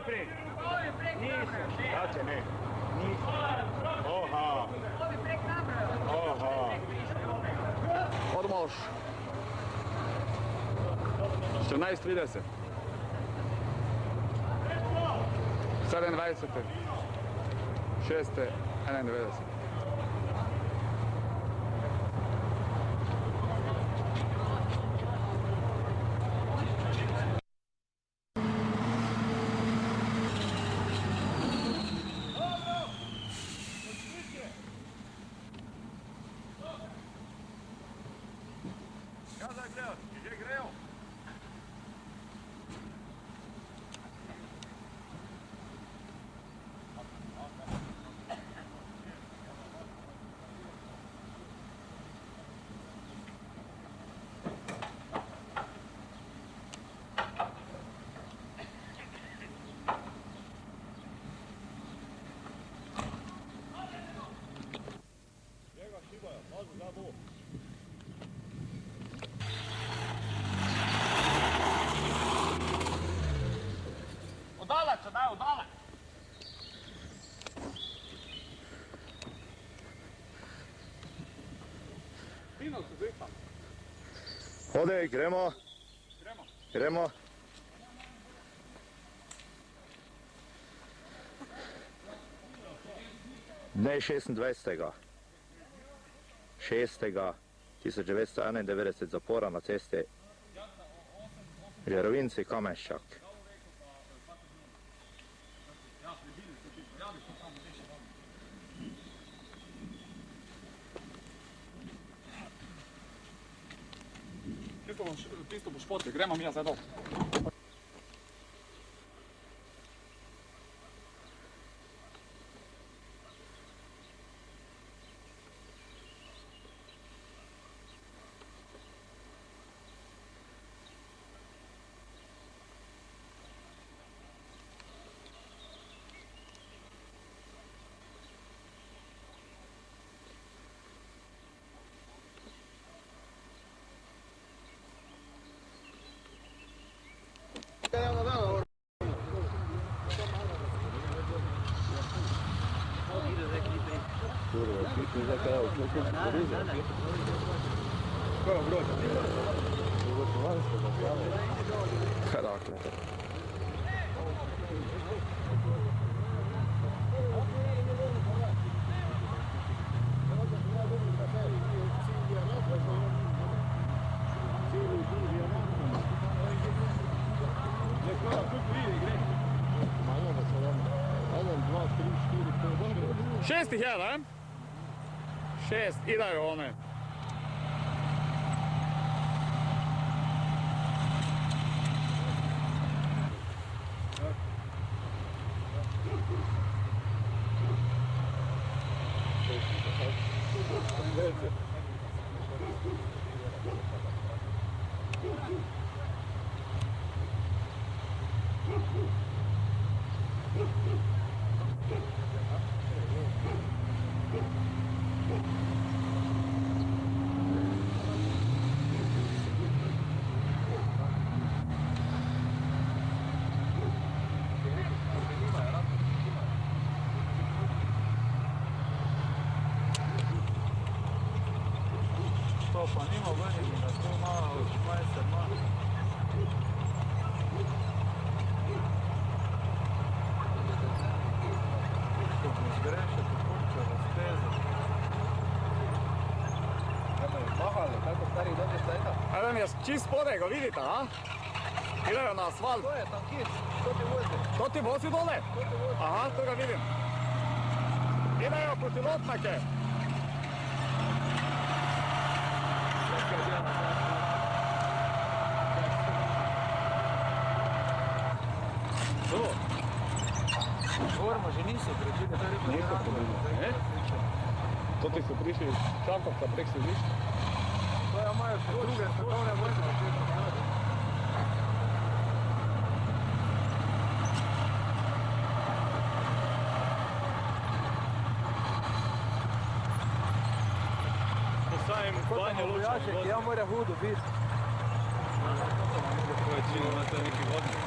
prek. Brate, ne. Oha. Oha. Odmož. 14:30. 27. 6. 91. Ode, gremo. Gremo. Dne 26. 6. 1991 zapora na cesti Žerovinci-Kameščak. Tisto boš potek, gremo mi zdaj dol. Karakter. Šestih je, da? 6, idajo one. Pa nima vrnjenja, da to malo majster ima. Ko bo zgrešil, to kurča razteza. Kaj me je mahali, kako stari dobi stajta? Adam je čist spodaj, ga vidite, a? Idajo na asfalt. To je tam kis, to ti vozi. To ti vozi dole? To ti vozi. Aha, to ga vidim. Idajo proti Lotnake. Forma že niso prečili, to je rekel. Niso prečili, to ti so prišli iz Čankovca prek Središča. To je imajo druge svetovne vojne. Banja Luča. Ja mora hudo biti. To je čilo na to neki vodnik.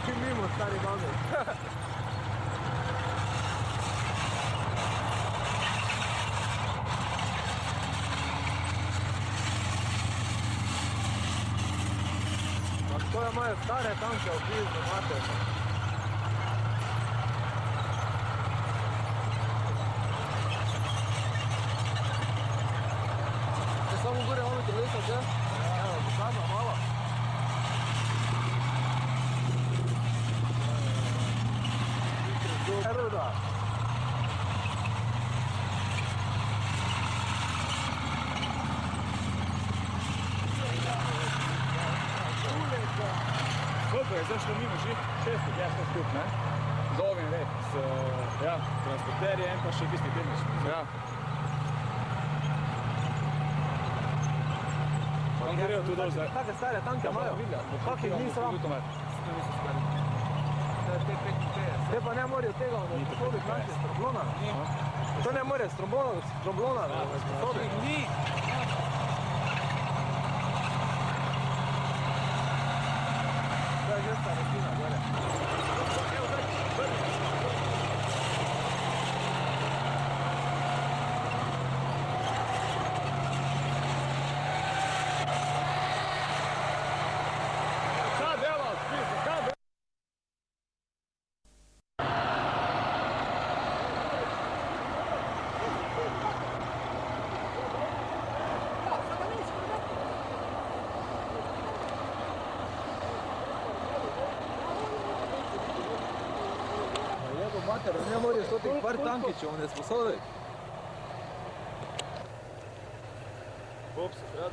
čim mimo, stari babi. To je moje stare tanke od blizu, imate. To samo gore malo telesa, če? Evo, dosadno malo. Ruda. Koliko je zašlo mimo že? 600 stup, ne? Za ovim red, ja, transporterje in pa še tisti tehnični. Ja. On grejo tu dol zdaj. Take stare tanke imajo. Kak jih ni sram? Te pa ne morajo tega sposobiti naši stroblona. To ne more stroblona sposobiti. Ni. To je že sta resina, gore. Mater, ne morajo stoti par tankičev, on je sposoben. Bob se rad.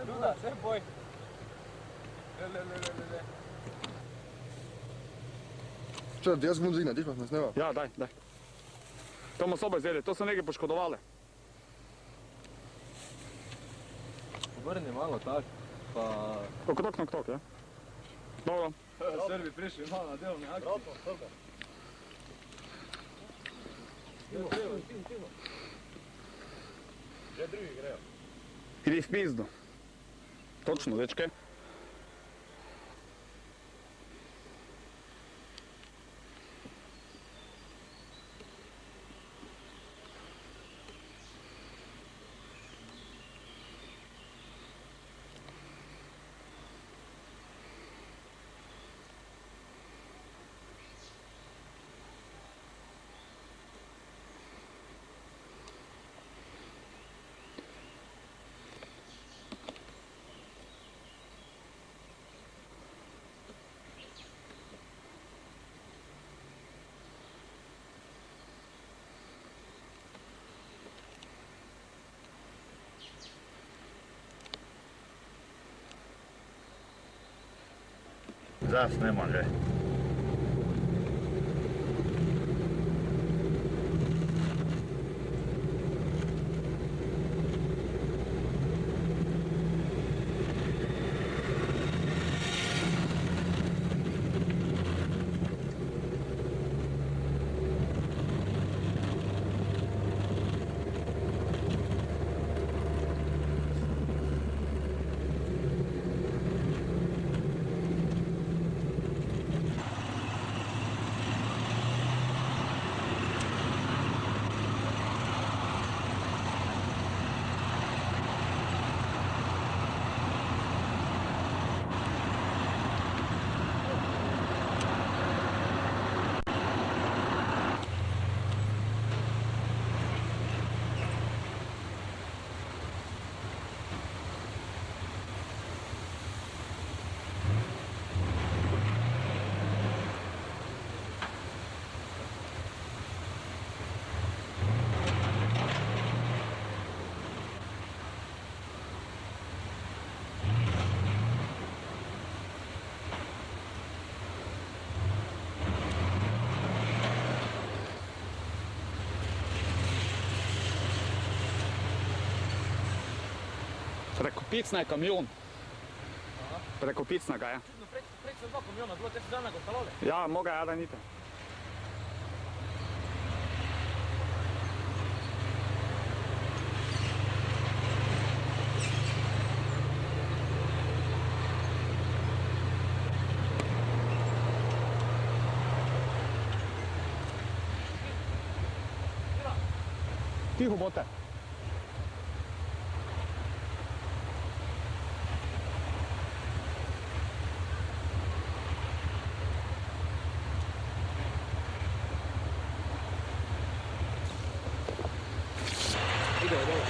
Ruda, se boj. Le. Čo, jaz bom zina, ti pa me snema. Ja, daj. To bomo sobe vzeli, to so nekaj poškodovali. Obrni malo tak, pa... Tok, ja. Dobro. Srbi prišli malo na delovni akciji. Prav. Timo. Že drugi grejo. Idi v pizdu. Točno, dečke. Zas ne može. Preko Picna je kamion. Preko Picna ga je. Prej so 2 kamiona, bilo te se zadnjega ostalole. Ja, moga je, da nite. Tiho bote. Ide dole.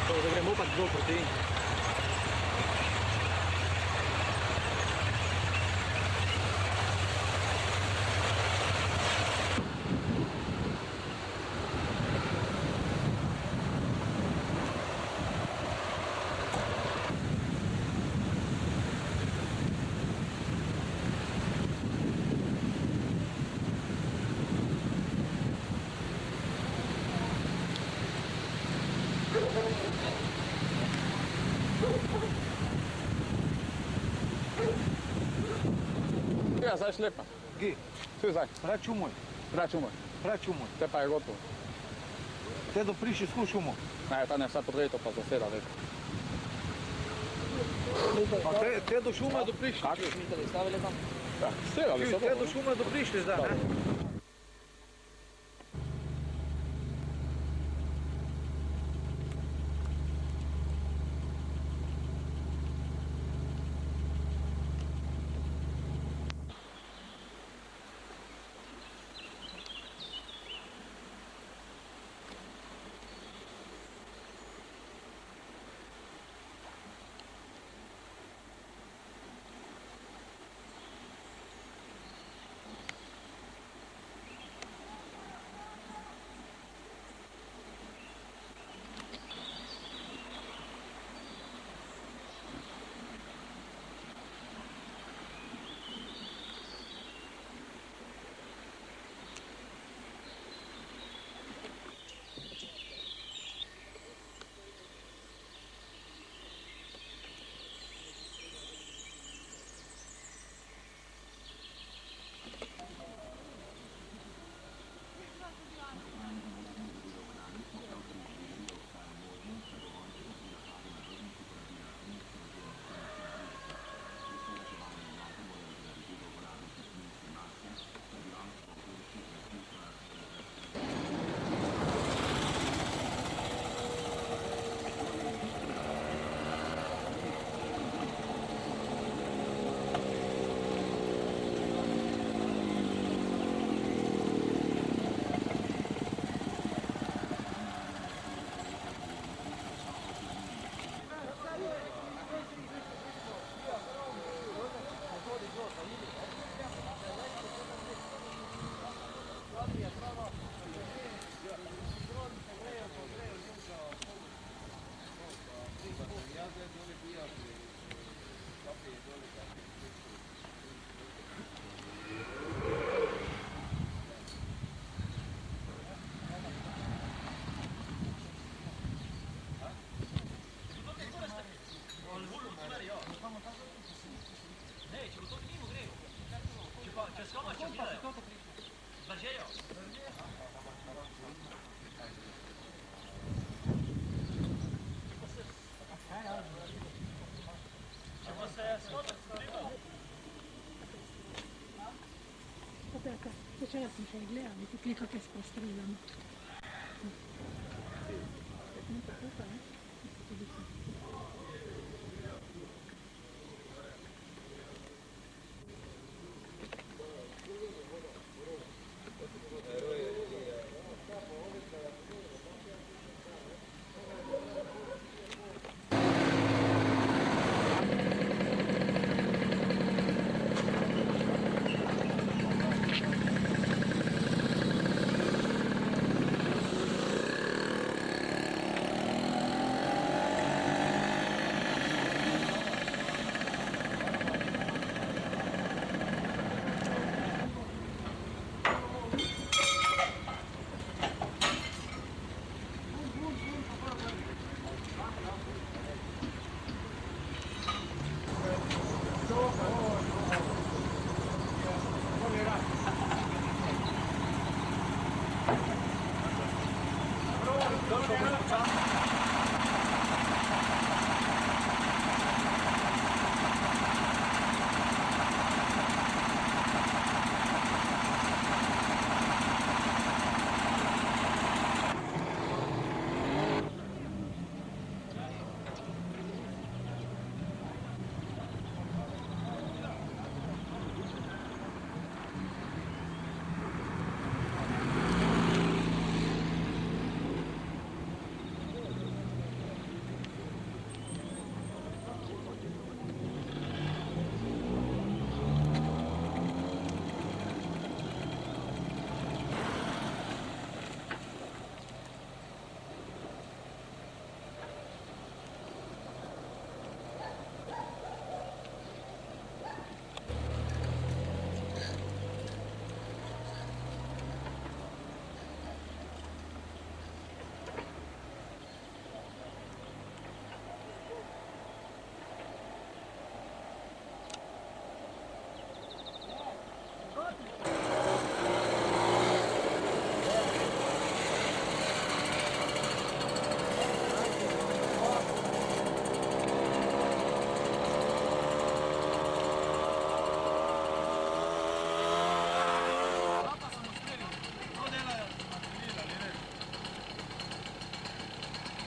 Da gremo pa dol proti. Ja, zdaj šlepa. Gi, Sve zdaj. prav čumoj, Račumaj. prav čumoj. Te pa je gotovo. Te dopriši sku šumo. Ne, ta ne sad podreto pa zaseda već. Pa te do šuma doprišli. Kak? Ja, stavili so Te to. do šuma doprišli zdaj, ne? Včeraj sem še gledala, ti klikake s postreljami.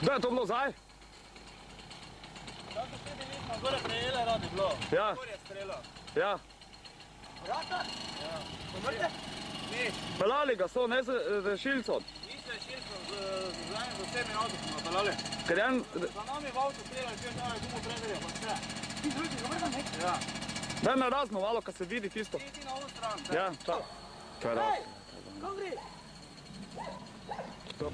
Kdo je to bilo zdaj? Tam so vsi bili, smo gore prejele radi bilo. Ja. Gor je strelal. Ja. Vrata? Ja. Pomrte? Ni. Pelali ga so, ne z rešilcom. Ni se rešilcom, z vsemi avtosom pelali. Ker je en... Za nami v avto strelali, če je tam gumo preverja, pa vse. Ti drugi, dobro ne? Ja. Daj me razno malo, kad se vidi tisto. Ti na ovu stran. Ja, čak. Kaj da? Hej, kam gre? Stop.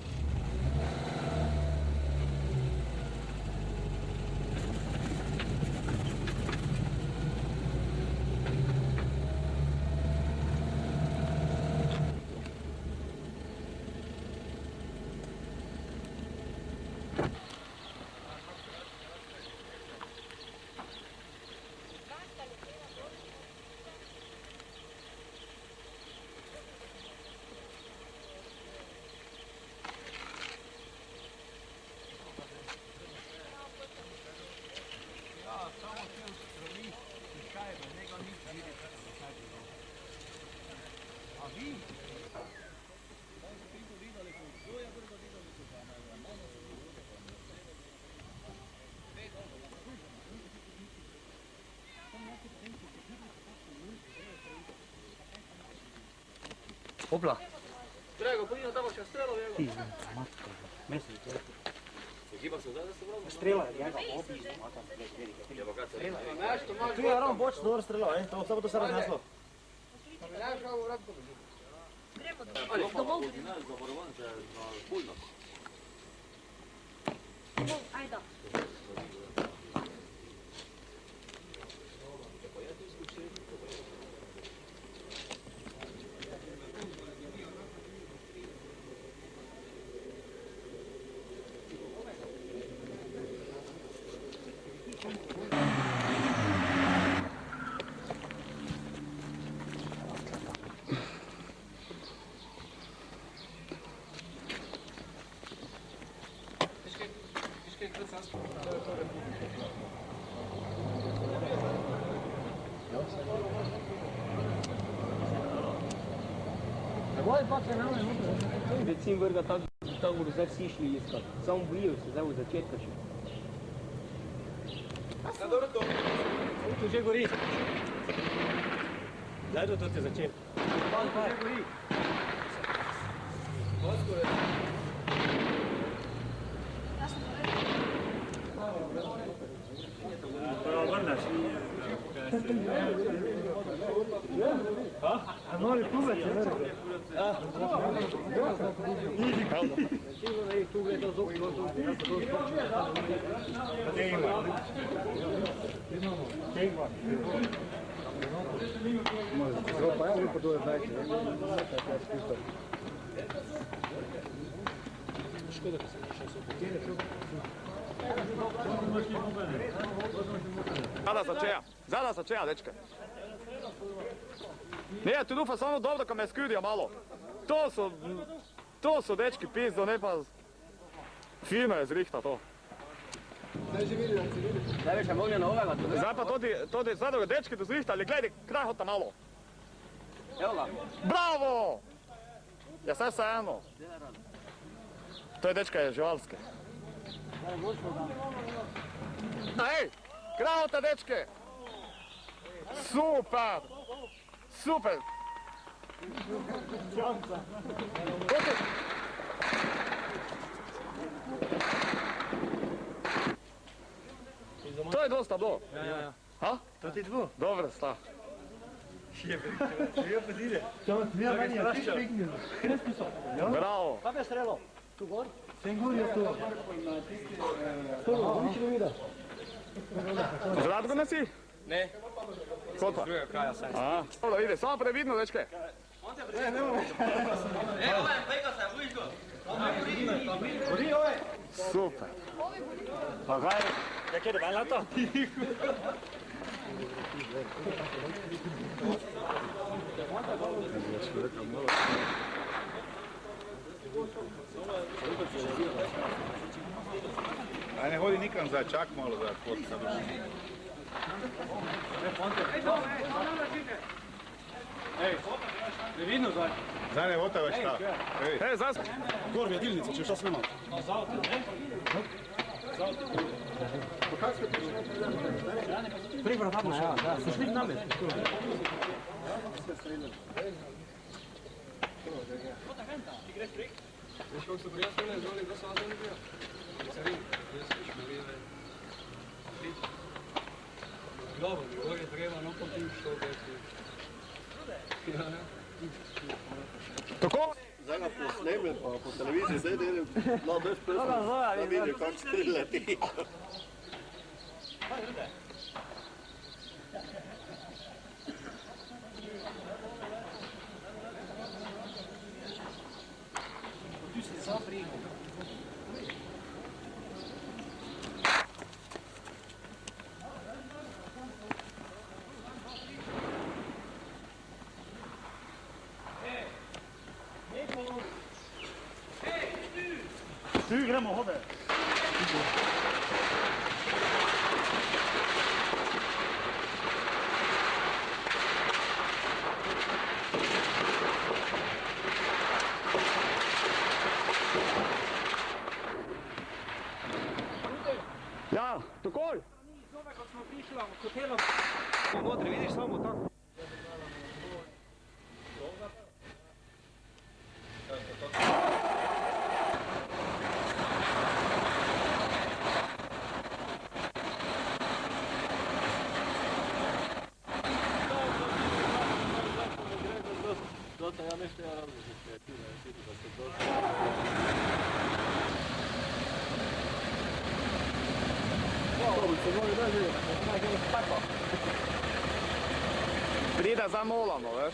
Opla. Grego, pojino tamo še strelo, Grego. Pizda, matka. Mesec, to je. Strela, njega, obližno, matka. Strela. Tu je ravno bočno dobro strelo, samo to se razneslo. Domov. Ajde. Recimo vrga ta uro, zdaj vsi šli iskat. Samo bojijo se, zdaj v začetka še. Ja, dobro to. Tu že gori. Zdaj to te začeti. Že gori. Poskore. Prvo vrnaš. A novi kubac je vrga. Tu gledal zok, Zada začeja, dečke. Nije, tu dufa samo dobro, ko me skudijo malo. To so dečki pizdo, ne pa... Fino je zrihta to. Zdaj bi še mogli na ovega tudi. Zdaj pa tudi zadnjega dečki do zrihtali, gledaj, kraj hota malo. Evo ga. Bravo! Ja, sve eno. To je dečka je živalske. Ej, kraj hota dečke! Super! Super! To je dosta bilo. Ja. Ha? To ti dvo. Dobro, sta. Bravo. Kaj bi strelo? Tu gor? Sem gor je tu. To nič ne vidiš. Zlatko nasi? Ne. Kod pa? Drugega kraja saj. A, dobro vidi, samo previdno, dečke. Evo je, pejka se, vidiš go. Gori ove. Super. Pa kaj? Ja, kjer je ven lato? Aj ne hodi nikam zdaj, čak malo zdaj, fotka duša. Previdno zdaj. Zdaj ne hota več ta. Ej, zdaj Gor vjedilnica, če šta snimam. Preko tamo, ja. Ste šli k nami? Tako? Zdaj ga posneme, pa po televiziji zdaj delim, no, bez pesma, da vidijo, kako se leti. Tu gremo hode. Ja, takoj. Kot smo prišli v hotelu, notri vidiš samo tako. Pride zamolano, veš?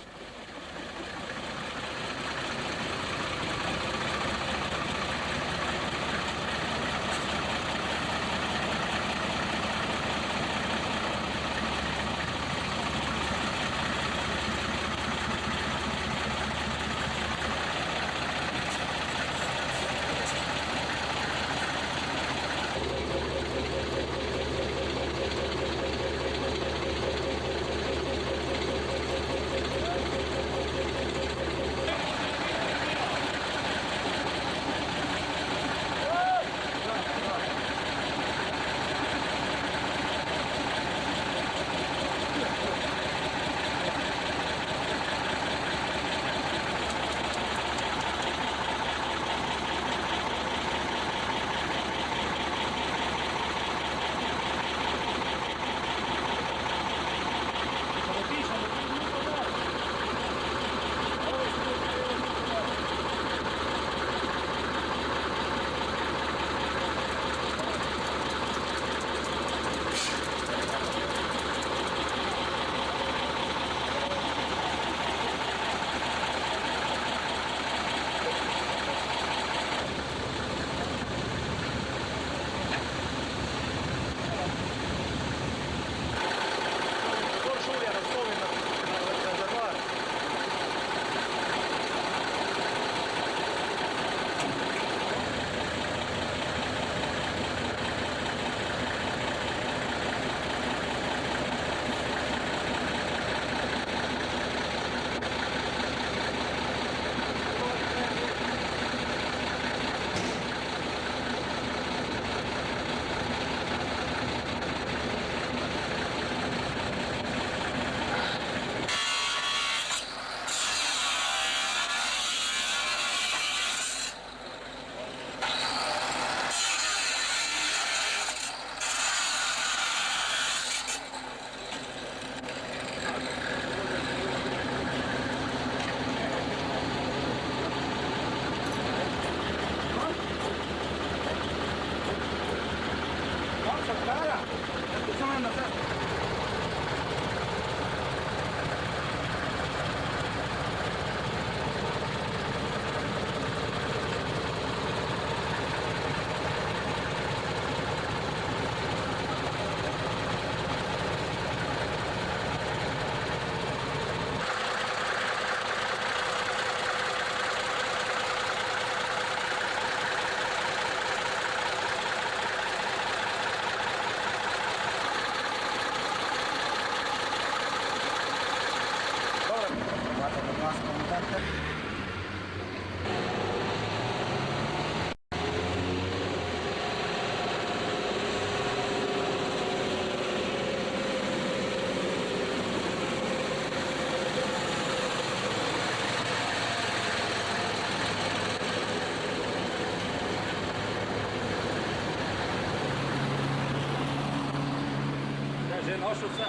prošel vse.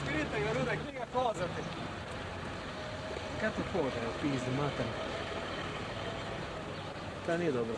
Skrite ga, Rudek, ni ga kozati. Kaj to kože, pizdi, mater? Ta ni dobro.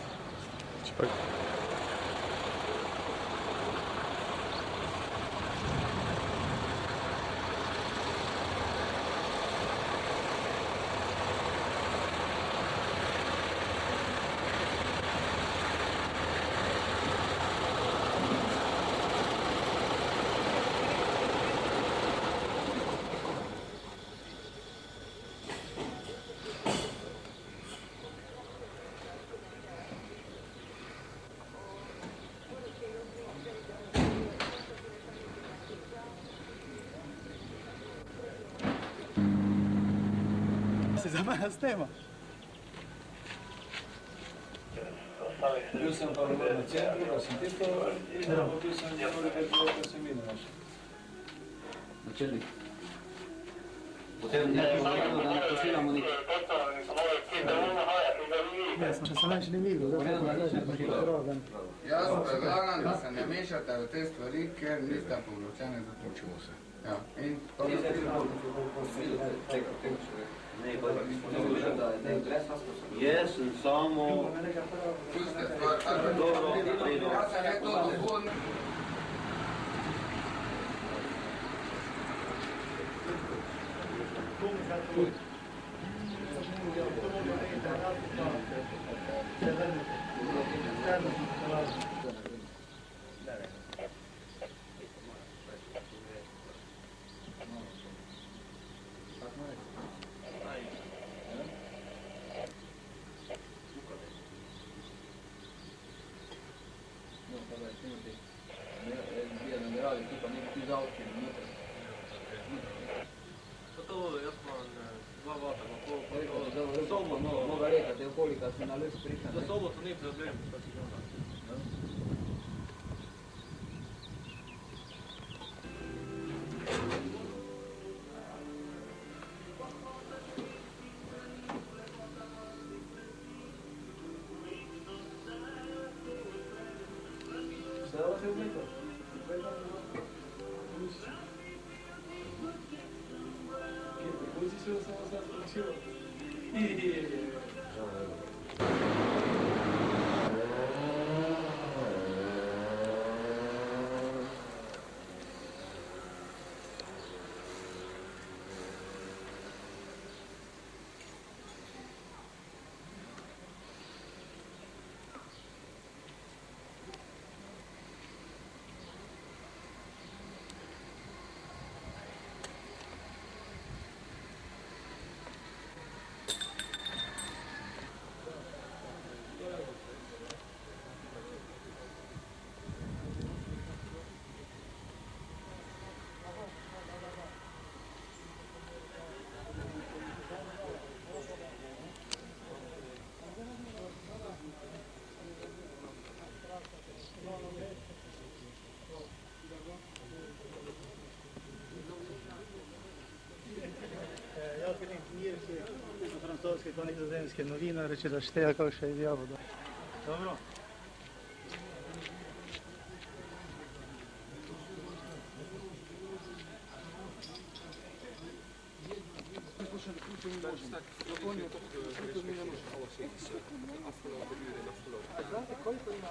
Za mene s tema. Bil sem pa na centru, pa sem tisto, bil sem pa sem videl naš. Načelnik. Potem nekaj povedal, da ne pošiljamo nič. Ja, sem se naš ne videl, da je to Jaz predlagam, da se ne mešate v te stvari, ker niste povločeni za to čuvose. Ja, in to je Jaz sem samo... puste stvar, dobro, jaz sem je to dohodno. Za soboto ni problem. francoski, pa nizozemski novinar, če da šteja kakšno izjavo. Dobro. Znate koliko ima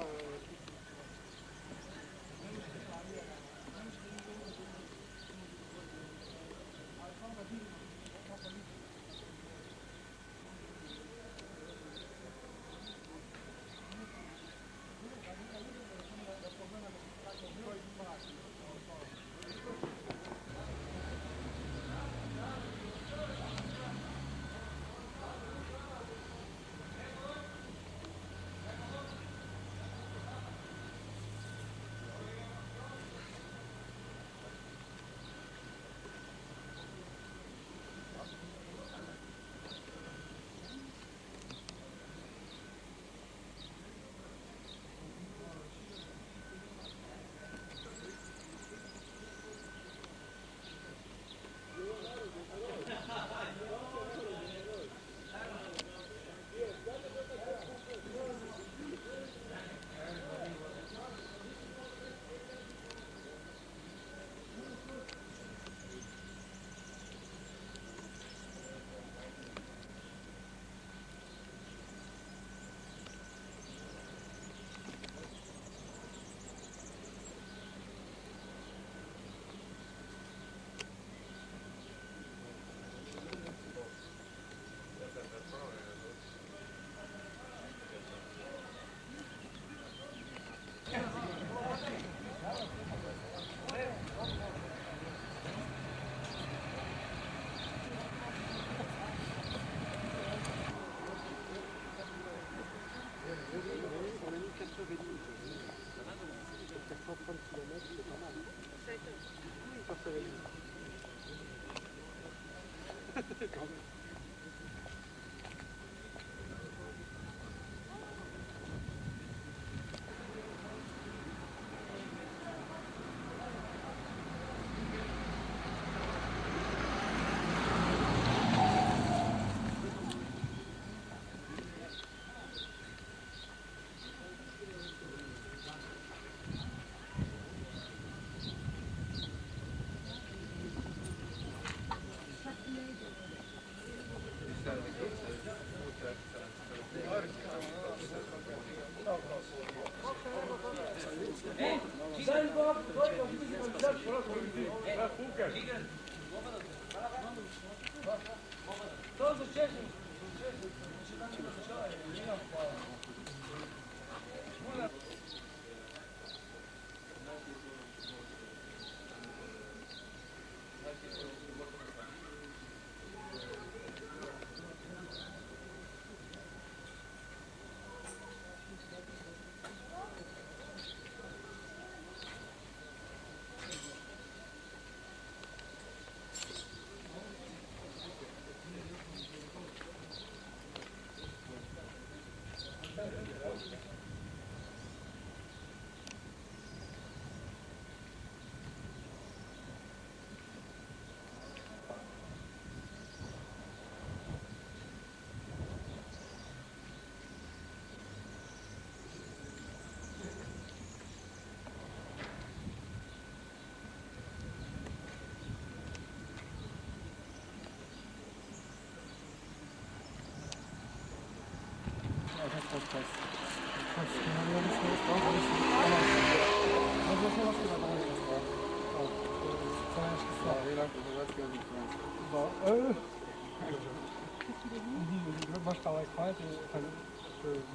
Moi je parlerai croate et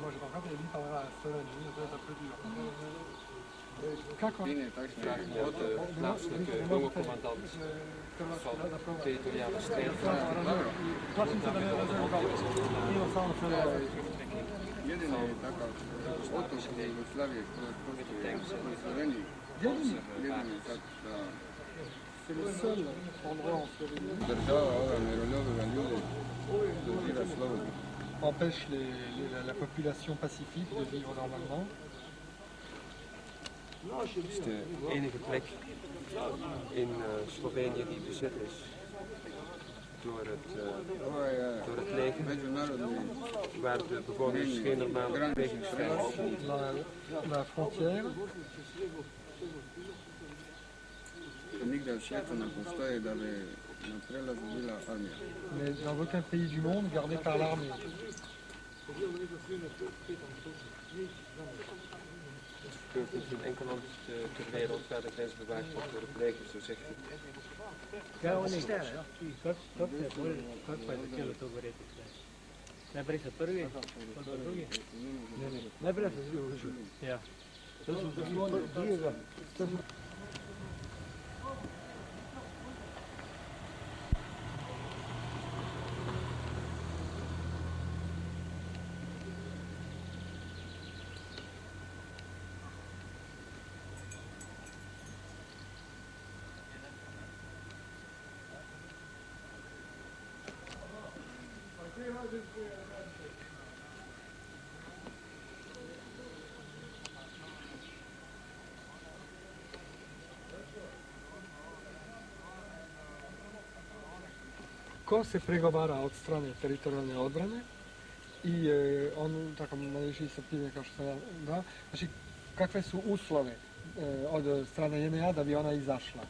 moi je parle et lui parlera slovenski, dat is un peu dur. Kako? Od plaatselijke jonge commandant van territoriale strijd. Jedini takav otok u Jugoslaviji koji postoji u Sloveniji. Jedini sad da... Država ova miroljubila ljudi dozira slobodno. Empêche la population pacifique de vivre normalement. Het is de enige plek in Slovenië die bezet is door het leger, waar de bewoners geen normale bewegingsvrijheid genieten. La frontière. Nigde u svijetu ne postoji da bi na prelazu bila armija. Mais dans aucun pays du monde gardé par l'armée. Er gebeurt niet in enkel land ter wereld waar de grens bewaakt wordt door het leger, zo zegt hij. Kako je htjelo to govoriti? Najprej sa prvi, pa drugi? Najprej sa svi ušli. Ja. To su drugi. Ko se pregovara od strane teritorijalne odbrane i on, tako najviše se pitanje kao što sam da, znači kakve su uslove od strane JNA da bi ona izašla?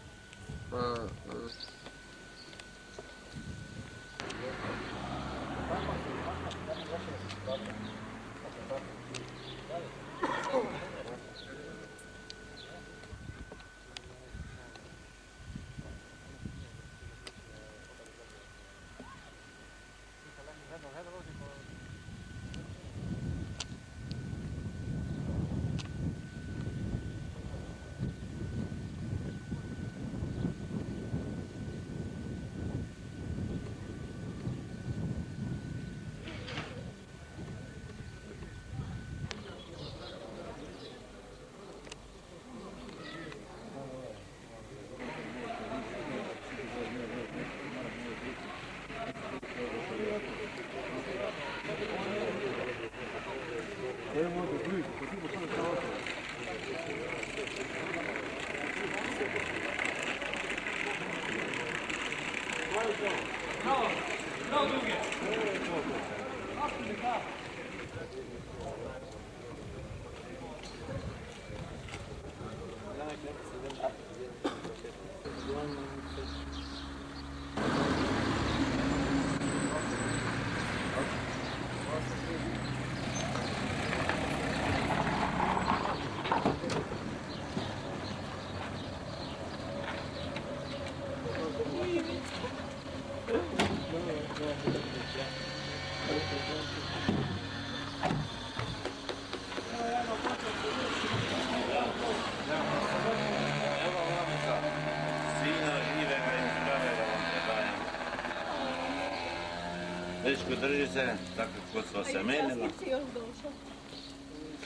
Dečko, drži se, tako kod smo se menila. A si još došao?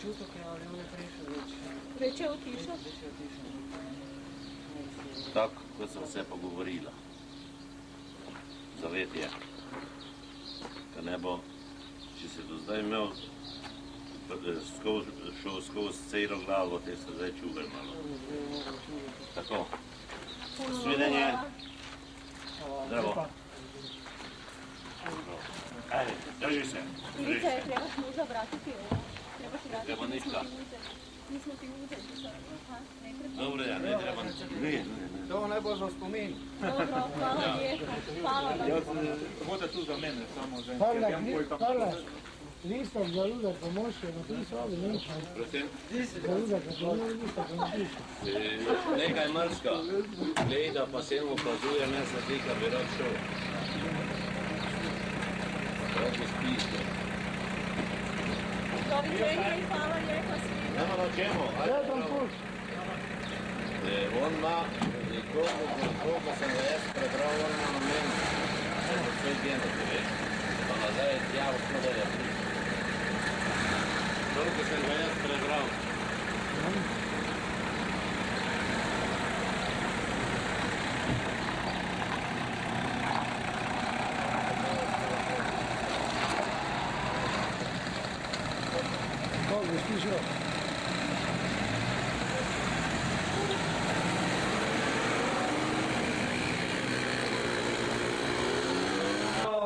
Šutok je, ali on je prišao već. Već je otišao? Tako, kod smo se pogovorila. Zaveti je. Kad ne bo, če si do zdaj imel, šel skozi celo glavo, te se zdaj čuvaj malo. Tako. Svidenje. Zdravo. Ajde, drži se. Ivica, trebaš možda vratiti ovo. Trebaš vratiti. Treba ništa. Nismo ti uzeti sad. Dobro, ja ne trebam. Ne. To ne bo za spomin. Dobro, hvala lijepo. Hvala vam. Vode tu za mene, samo za Parla, listak za ludak pomoći, napisao ovdje ništa. Prosim? Za ludak, listak za napiše. Nekaj mrska. Gleda pa se mu opazuje, ne se ti, kad bi rad šel. Radi spiste. Doviđenja i hvala lijepo svima. Nema na čemu. On ima, koliko sam ga jaz prebral, on ima na meni. Sve genete, veš. Pa nazaj tja v Slovenija. Koliko sam ga jaz prebral. Dobro, stižio.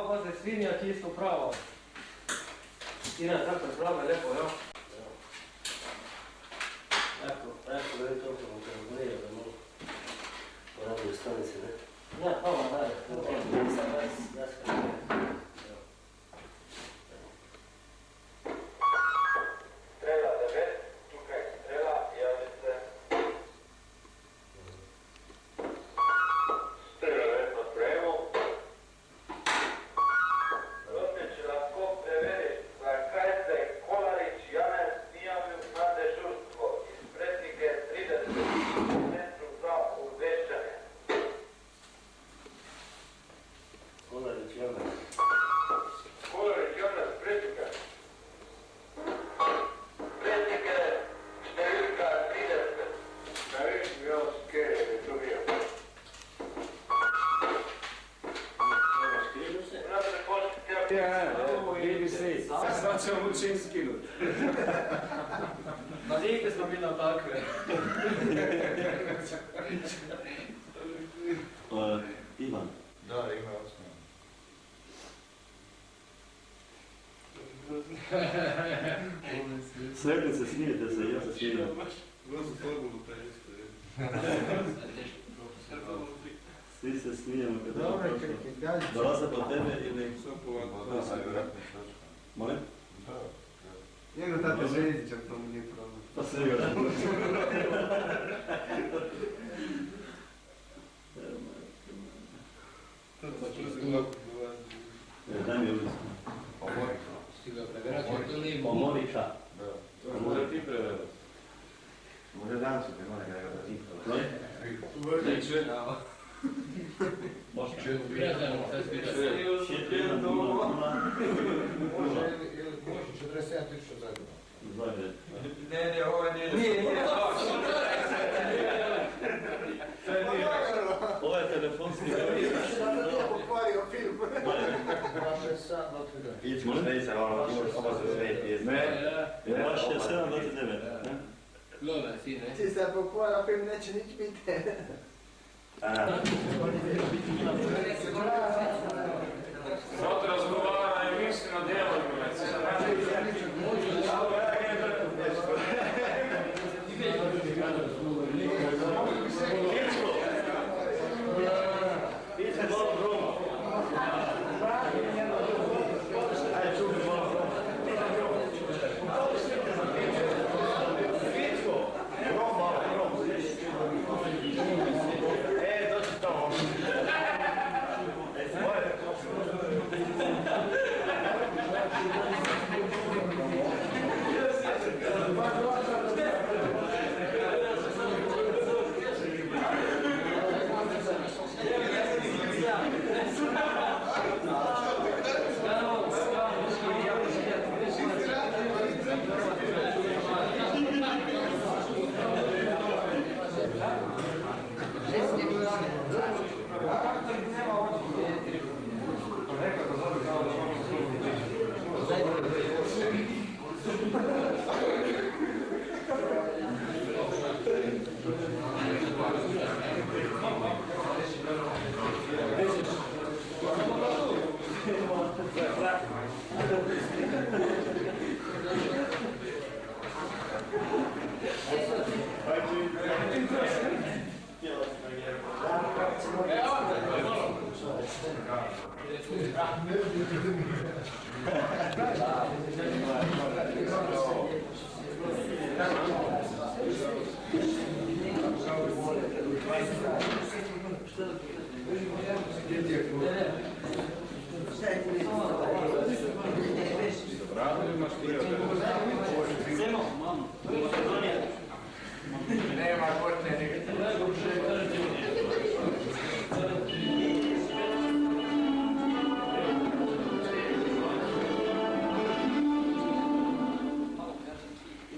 Voze svinja čisto pravo. Ina, tako pravo je lepo, jo? Ecco, da je to kako pregovorila, da malo po radio stanici, ne? Ja, hvala, daj. Strela 9, tukaj strela, javite. Strela 9 na sprejemu. Rotne, če lahko preveri, zakaj se Kolarič Janez ni javil na dežurstvo iz Pretnike 30 centru za obveščanje. Kolarič Janez. Kolarič Janez, Pretnike. Pretnike, številka 30. Ne vidim jaz, kjer je to bil. Sad ćemo mu čim skinuti. Na dijete smo bili na takve. Ivan. Da, ima osmijem. Sretni se, smijete se, ja se smijem. Vlazu formulu taj isto je. Svi se smijemo kada je Dobre, prošlo. daj. Dolaze po tebe ili... Samo povako. Da, vjerojatno šačka. Molim? Da. Njegov tata željezničar, to mu nije problem. Pa sigurno. Daj mi ulicu. Omorika. To može ti prevedati. Može dancu ti mora ga da ti prevedati. Neće. Može. Može 47.000 zajedno. Zagreb. Ne, ovo nije. Nije. Ovo je telefonski broj. Pokvario film. Molim? Ići možda i se, ovo se sve pjesme. Ne, je 7:29. Lola, sì, ne? Ci sta po' qua, per me neće nič biti. Zato razgovaraju i misli na djelovima.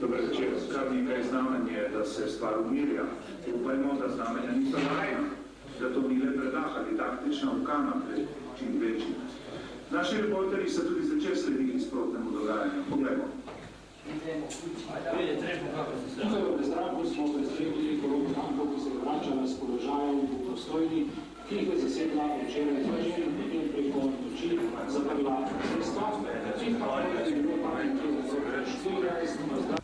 Dobar večer, kar nekaj znamenje, da se stvar umirja. Upajmo, da znamenja niso lajna, da to ni le predah ali taktična ukana pred čim večjim. Naši reporteri so tudi začer sledili sprotnemu dogajanju. Poglejmo. V Bezdragu smo prestregli Korobo Tanko, ki se vrača na spoložaje v Postojni, ki jih je zasedla včeraj zvečer in potem preko noči zaprla cesto. In pa je bilo pamet, ki je zaprla 14 Bezdragu.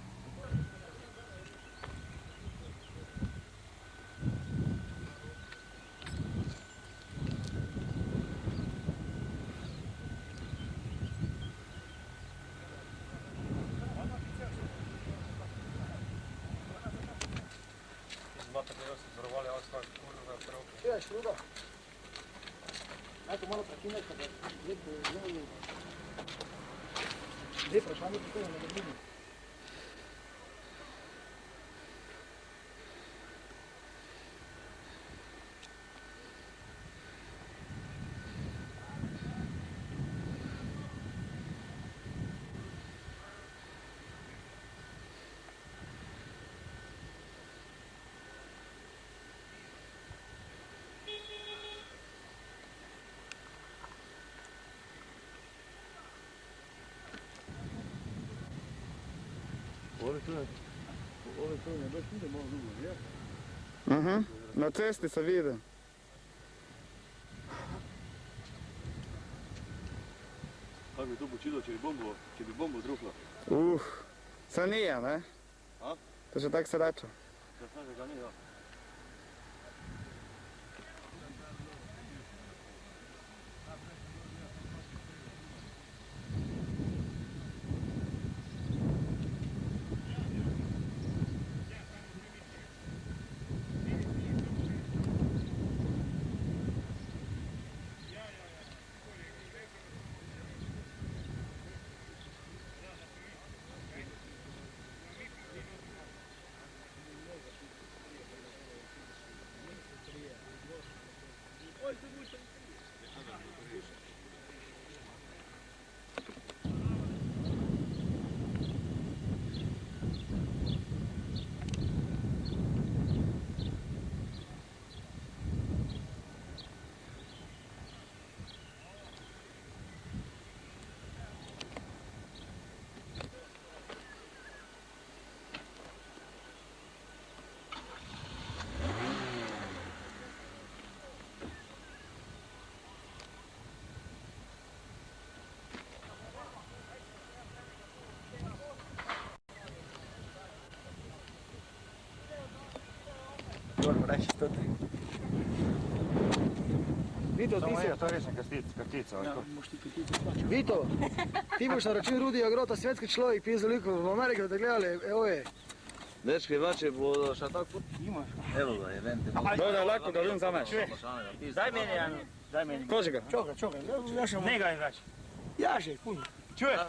Ja, šruba. Naj to malo prekinete, da lepo zelo... Dve vprašanje postavljamo na drugim. Ove to ne baš ide malo dugo, je? Na cesti se vidi. Kako bi to počilo, če bi bombo drukla? Saj nije, ne? A? To še tako se reče. Da kaže ga ni, ja. moramo reći što ti. Vito, ti si... To rečem kartica. Vito, ti boš na račun Rudija Grota svjetski človek, pije veliko v Ameriki, da te gledali, evo je. Dečki, vače bodo še tako? Imaš. Evo ga, evente. Dobro, lako da ljum zameš. Daj meni, Janu. Daj meni. Koži ga. Čokaj. Nega je več. Jaše, puno. Čuješ?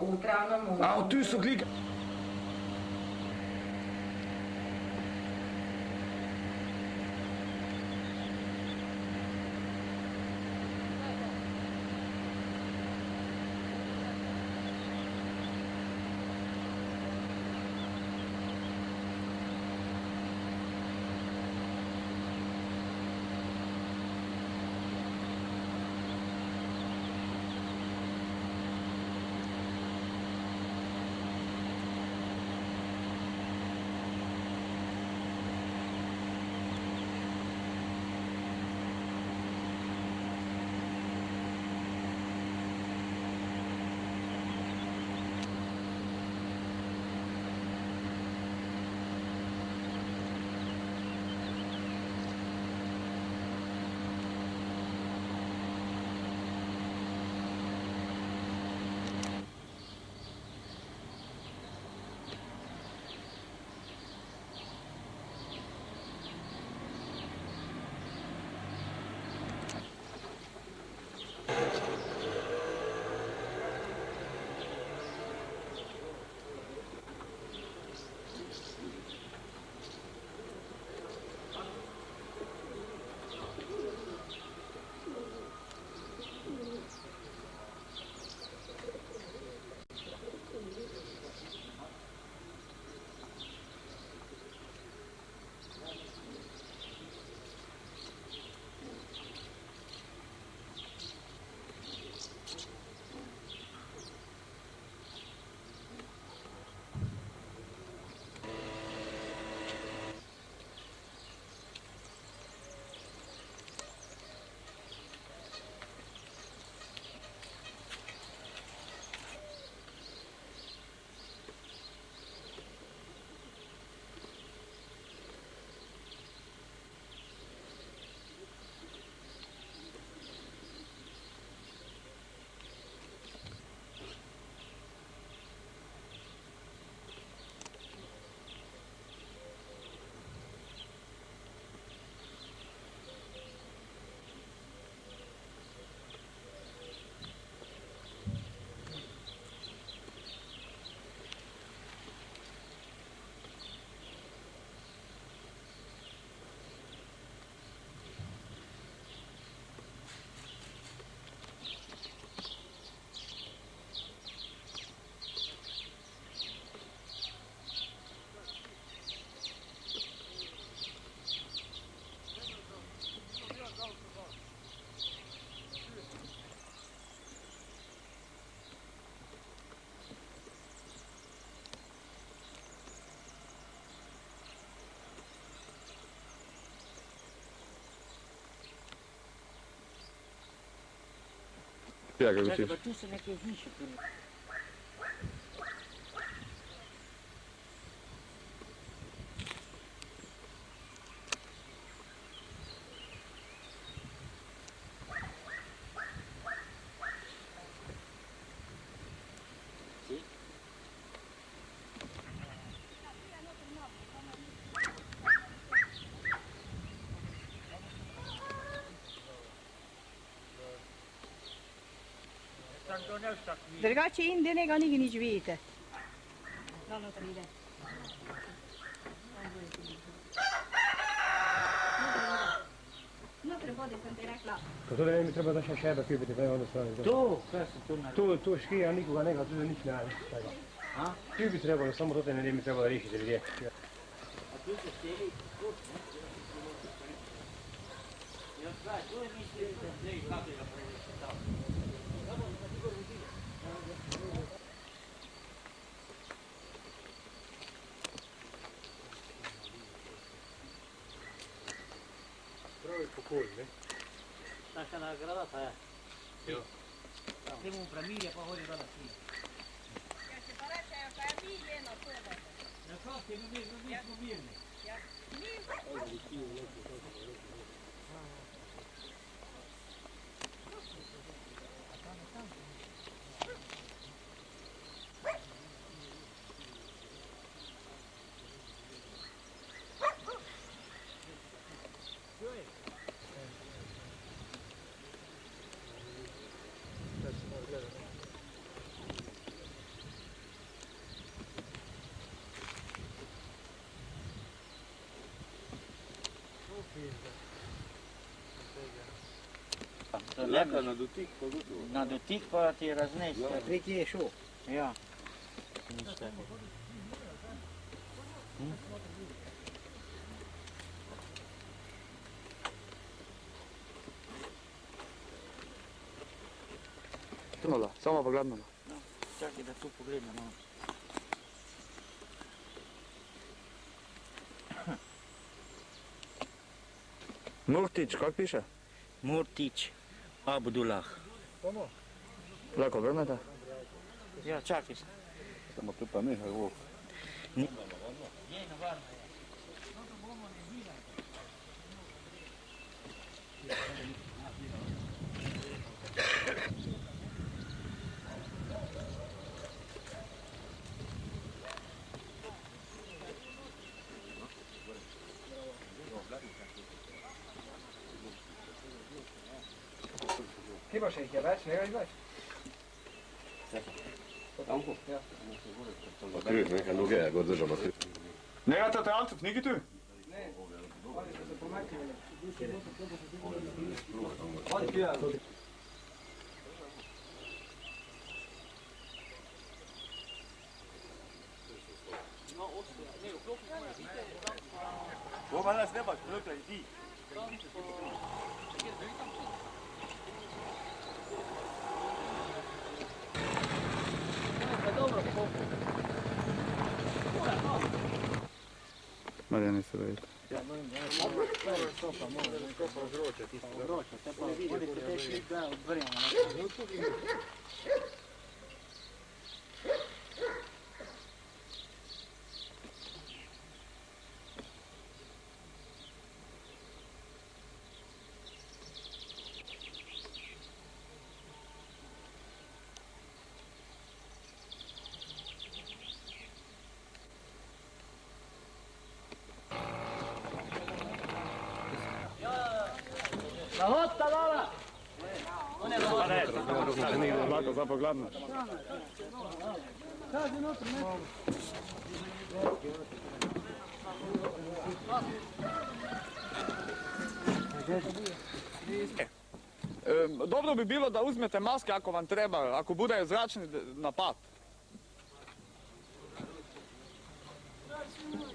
U travnom... A, tu su glika. Čekaj, pa tu su neke hiše. Drugače inde njega nigdje nič vidite. Pa to ne mi treba naša šeba kupiti, pa je ono strane. To, kaj se tu naredilo? Tu škija nikoga neka, tu nič ne. Tu bi trebalo, samo to ne mi trebalo riješiti. Pravi pokoj, ne? Naša nagrada ta je. Jo. Idemo u Pramilje pa hodi dole svi. Ja se pa reče, pa je milje na to. Na što ste mi smo mirni? Ja, Leka na dotik pa gotovo. Na dotik pa ti raznese. Tretji je šel. Ja. Trnola, samo pa gledamo. Čakaj, da tu pogledam malo. Murtić, kako piše? Murtić Abdullah. Komu? Lako, vrnete? Ja, čakaj se. Samo tu pa nehaj ovo. Kje pa še jih je več, ne več več? Tanko? Ja. Pa križ, nekaj noge je god država. Ne gledate teatru, v knjigi tu? Ne, oni so se pomaknili. Oni pijali. Boga nas ne baš, prokaj ti. Marjane se vedete. Zahodta dole! Lako, zdaj pa gledamo. Kaži notri, ne? Dobro bi bilo da uzmete maske ako vam treba, ako bude zračni napad.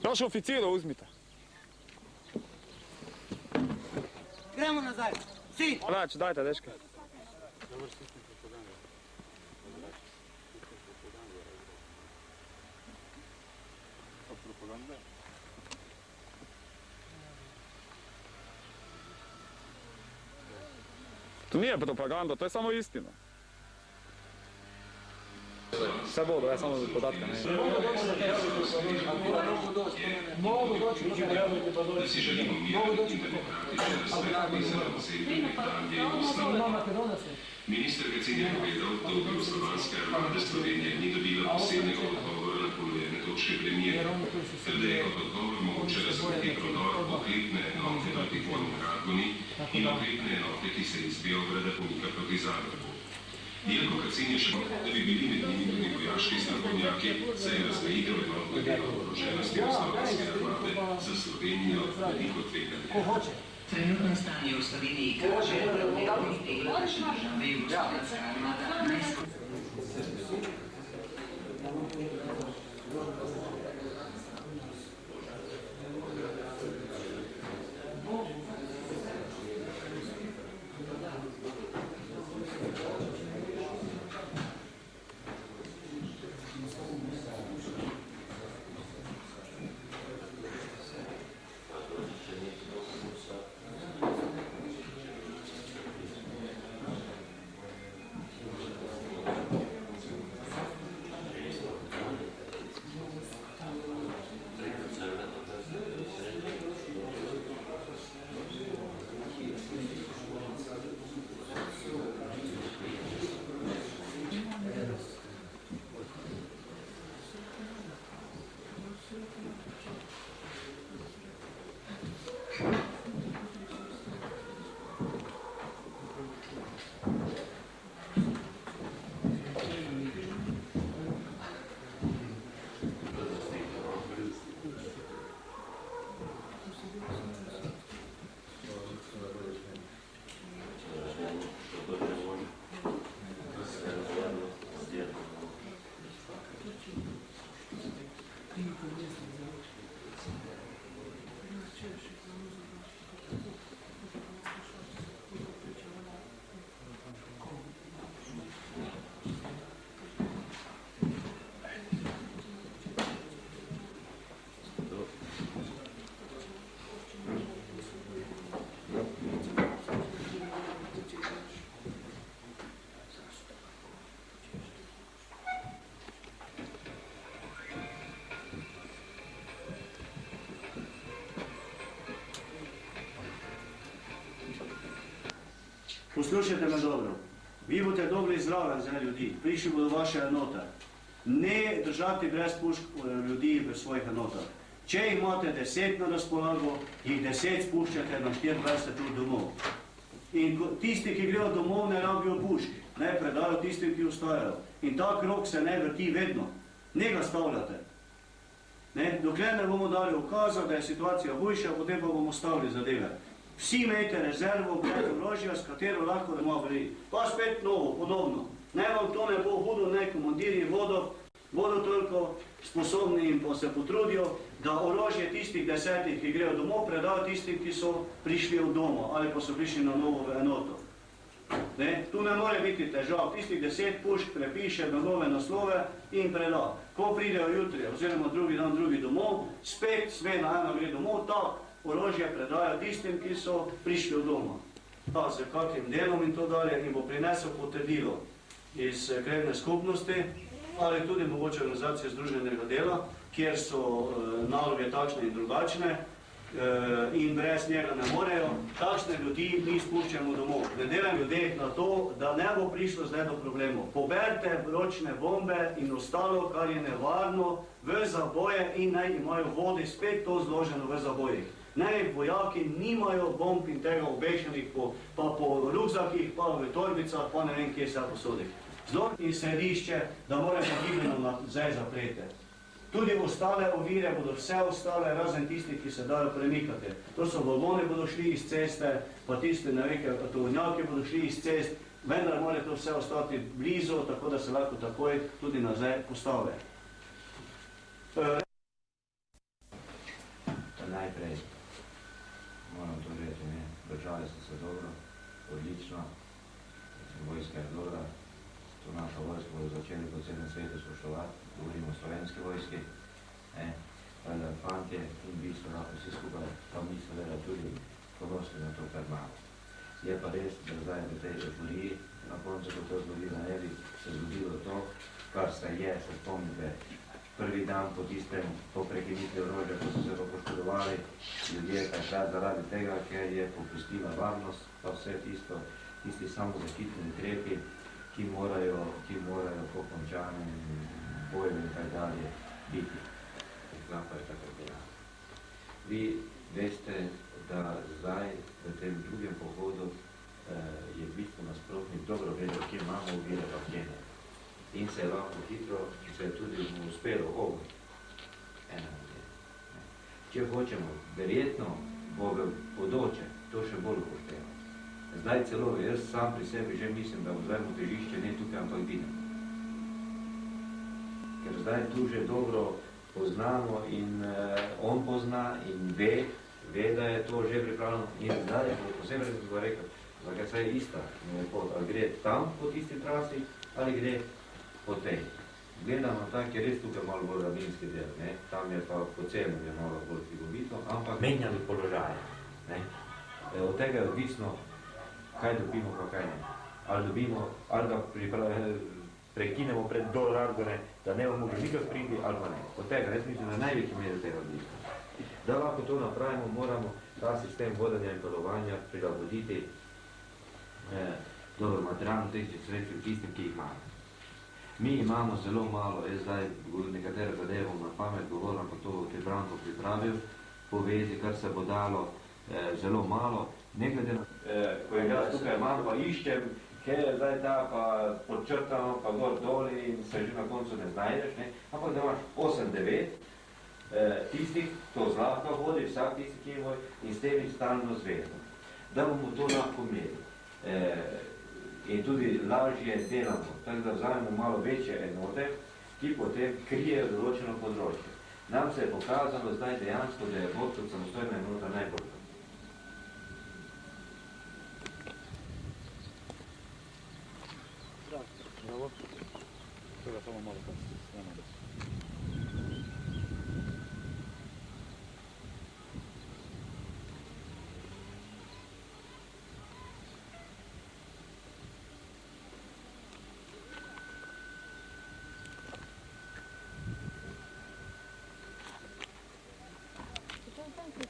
Još oficira uzmite. Gremo nazaj. Sin! Već, dajte dečke. To nije propaganda, to je samo istina. Sve bodo, ja samo podatka ne znam. Mogu doći, Minister Kacin je povedal, da v okviru slovanske armade Slovenije ni dobila posebnega odgovora na ponujene točke premijera, ter da je kot odgovor mogoče razumeti prodor oklepne enote proti vojni Radgoni in oklepne enote, ki se iz Beograda pomika proti Zagrebu. Jelko Kacin je še povedal, da bi bili med njimi tudi vojaški strokovnjaki, saj je razmejitev enotne delo oboroženosti slovanske armade za Slovenijo veliko tveganje. Trenutno stanje v Sloveniji kaže, da v nekaj delu naše države Jugoslovanska armada ne Poslušajte me dobro. Vi boste dobili zraven za ljudi, prišli bodo vaše enote. Ne držati brez pušk ljudi v svojih enotah. Če imate 10 na razpolago, jih 10 spuščate na 24 ur domov. In tisti, ki grejo domov, ne rabijo pušk, ne predajo tistim, ki ostajajo. In ta krog se ne vrti vedno. Ne ga stavljate. Dokler ne bomo dali ukaza, da je situacija hujša, potem pa bomo stavili zadeve. Vsi imejte rezervo brez orožja, s katero lahko doma boli. Pa spet novo, podobno. Ne vam to ne bo hudo, ne komandirji bodo toliko sposobni in pa se potrudijo, da orožje tistih 10, ki grejo domov, predajo tistim, ki so prišli od doma ali pa so prišli na novo enoto. Tu ne more biti težav. Tistih 10 pušk prepiše na nove naslove in preda. Ko pridejo jutri oziroma drugi dan drugi domov, spet sve na eno gre domov, tak orožje predajo tistim, ki so prišli od doma. Ta z kakvim delom in to dalje in bo prinesel potrdilo iz krajevne skupnosti ali tudi mogoče organizacije združenega dela, kjer so naloge takšne in drugačne in brez njega ne morejo. Takšne ljudi mi spuščamo domov. Ne delam ljudeh na to, da ne bo prišlo zdaj do problemov. Poberte ročne bombe in ostalo, kar je nevarno, v zaboje in naj imajo vodi spet to zloženo v zabojih. Naj vojaki nimajo bomb in tega obešenih pa po rukzakih, pa v torbicah, pa ne vem kje se posodih. Zelo in središče, da moramo gibljeno zdaj zaprete. Tudi ostale ovire bodo vse ostale, razen tistih, ki se dajo premikati. To so vagoni bodo šli iz ceste, pa tisti neke tovornjaki bodo šli iz cest, vendar mora to vse ostati blizu, tako da se lahko takoj tudi nazaj postave. Najprej moram to reči, držali so se dobro, odlično, vojska je dobra, to naša vojska bodo začeli po celem svetu spoštovati, govorimo o slovenski vojski, fantje in bistvo lahko vsi skupaj, pa mi seveda tudi ponosni na to, kar imamo. Je pa res, da zdaj v tej euforiji, na koncu, ko to zgodilo ne bi se zgodilo to, kar se je, se spomnite, prvi dan po prekinitvi orožja, ko so se poškodovali ljudje, kaj zaradi tega, ker je popustila varnost, pa vse tisti samozaščitni ukrepi, ki morajo po končanem boju in kaj dalje biti. Lahko je tako bila. Vi veste, da zdaj v tem drugem pohodu je bistvo nasprotnik dobro vedel, kje imamo ovire, pa kje ne. In se je lahko hitro, se je tudi uspelo Če hočemo, verjetno bo v bodoče to še bolj upoštevati. Zdaj celo, jaz sam pri sebi že mislim, da vzajmo težišče ne tukaj, ampak Dinem. Ker zdaj tu že dobro poznamo in on pozna in ve, da je to že pripravljeno in zdaj je posebej bo rekel, da je vse ista pot, ali gre tam po tisti trasi, ali gre po tej. Gledamo tak, je res tukaj malo bolj rabinski del, tam je pa po celem je malo bolj figovito, ampak menjali položaje. Od tega je odvisno, kaj dobimo, pa kaj ne. Ali dobimo, ali ga prekinemo pred dol Argone, da ne bomo mogli nikak priti, ali pa ne. Od tega, jaz mislim, da največji meri tega odvisno. Da lahko to napravimo, moramo ta sistem vodenja in delovanja prilagoditi dobro materialno tehničnih sredstev tistim, ki jih imamo. Mi imamo zelo malo, jaz zdaj nekatere zadeve na pamet govorim, ampak to je Branko pripravil, povezi, kar se bo dalo zelo malo, ne glede na ko jaz tukaj imam, pa iščem, kje je zdaj ta, pa podčrtamo, pa gor doli in se že na koncu ne znajdeš, ampak da imaš 8-9 tistih, to zlahka vodi, vsak tisti, ki je moj, in s temi stalno zvezdo. Da bomo to lahko imeli. In tudi lažje delamo, tako da vzajemo malo večje enote, ki potem krijejo določeno področje. Nam se je pokazalo zdaj dejansko, da je Bog kot samostojna enota najbolj. Bravo. Toga samo malo pa se snema.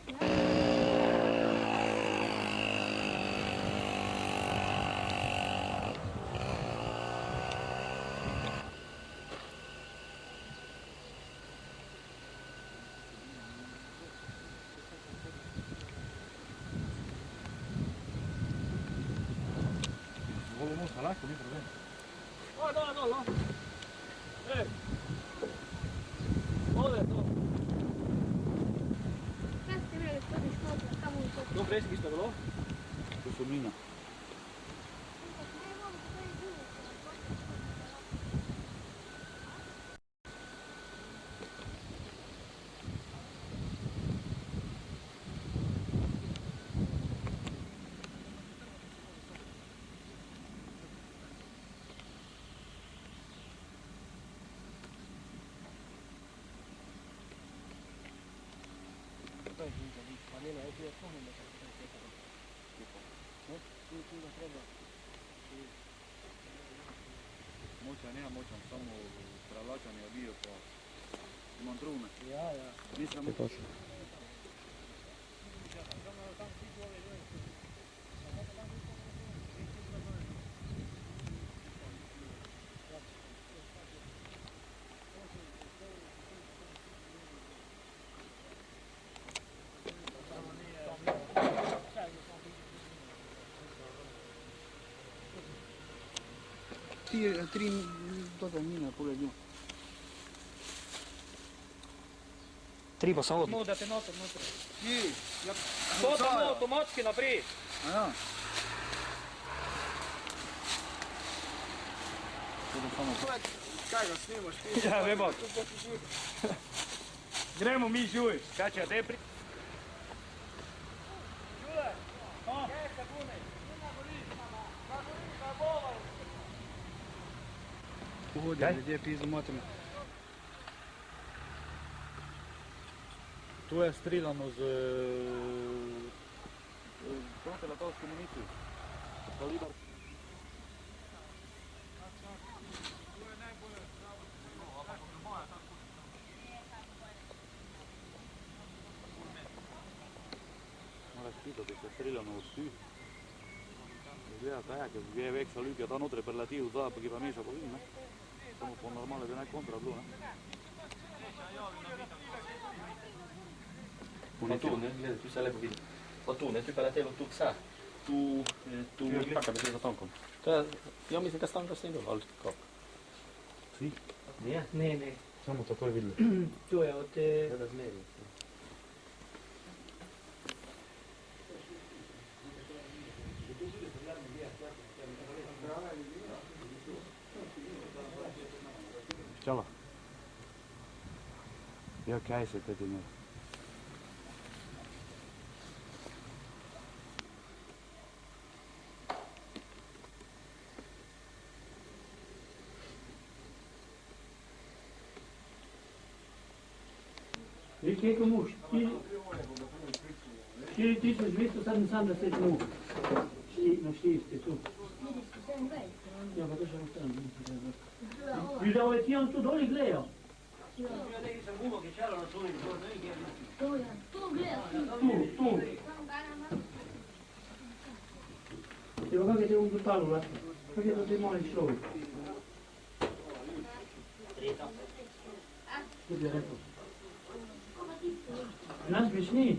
Thank you. lahko, ni problem. Dole. Ej! Ode to. Kaj ste imeli tudi škotla, kam v to? To prejšnji ste bilo? To so mlina. Močan, nema močan, samo prevlačanje obijo pa imam trune. Ja. Nisem... Tri toga mina poleg njo. Tri pa samo. No, da te noter. To samo avtomatski naprej. Ja. Kaj ga snimaš ti? Ja, vemo. Gremo mi žuj. Kaj će, te pri... Žule! Gdje se bune? Na bovaj! Pohodja, ljudje pizdo motrne. To je streljano z protiletalsko municijo. Kalibar. Moraš pitati, se je streljano vsi. Gleda ta je, ker je vekša ljudja ta notre preletijo, da pa ki pa meša po vidi, ne? Samo po normalno, da ne kontra bilo, ne? Ma tu, ne, tu se lepo vidi. Pa tu, ne, tu je pa letelo tu psa. Tu, kako bi se za tankom. Ja mislim, da stanka se je dol, ali kako? Svi? Ne. Samo tako je videli. Tu je od te... Da zmeri. Čala. Ja, kaj se te ne? Koliko muž? 4277 muž. Na 4 ste tu. Ja, pa to še ostane. Viš da ovaj ti on tu doli gledal? Ja, neki sam gumo kečalo na tuli, to ne vidi. Tu gleda. Tu. Evo kako je te on totalu, la? Kako je to te mali človek? Što bi rekao? Nas biš ni.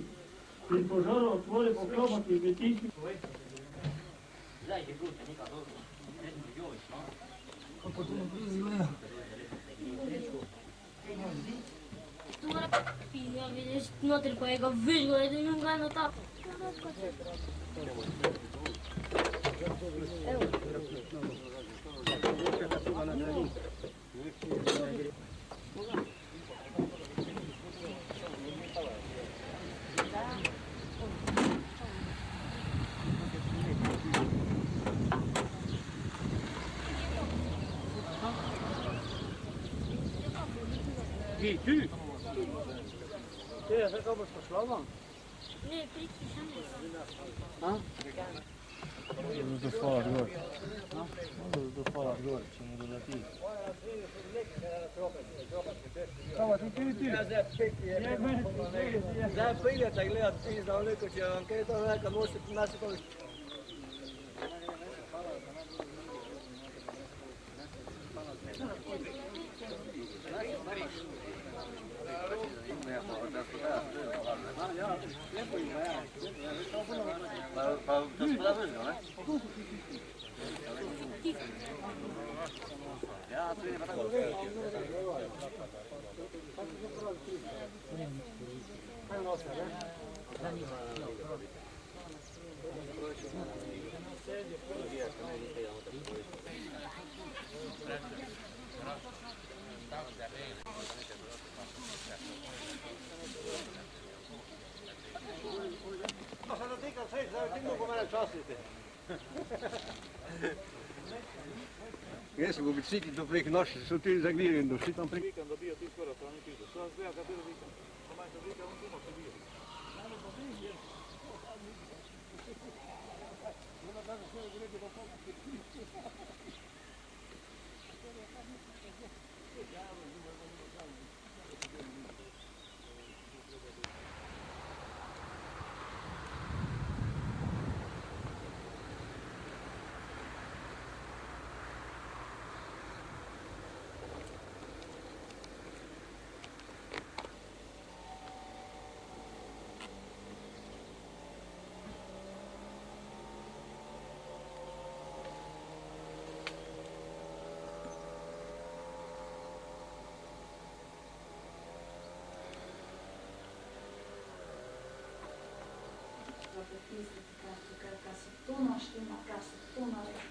Pri požaru otvori poklopati i pritisni. Zdaj je brute, nikad dobro. Ne znam joj, no? Kako to ne gleda? Tu mora pilja, vidiš, noter pa je ga vidjela i da imam ga eno tako. Evo. Wie, du? Ja, dat was verslagen. Ne, priti sam ne. A? Do far gor. Do far gor, ćemo doleti. Kava, ti. Zdaj pridete gledati pizda, neko će vam kaj to neka možete naći koliko. Pa gospoda vrzga, ne? Jaz sem v bicikli do prek noči, so ti zagnili in došli tam prek. Vikend dobijo ti skoraj strani pido. Što vas gleda, kad bilo vikend? Što manjka vikend, on puno se bio. Kad se tu naštima, kad se tu nalije.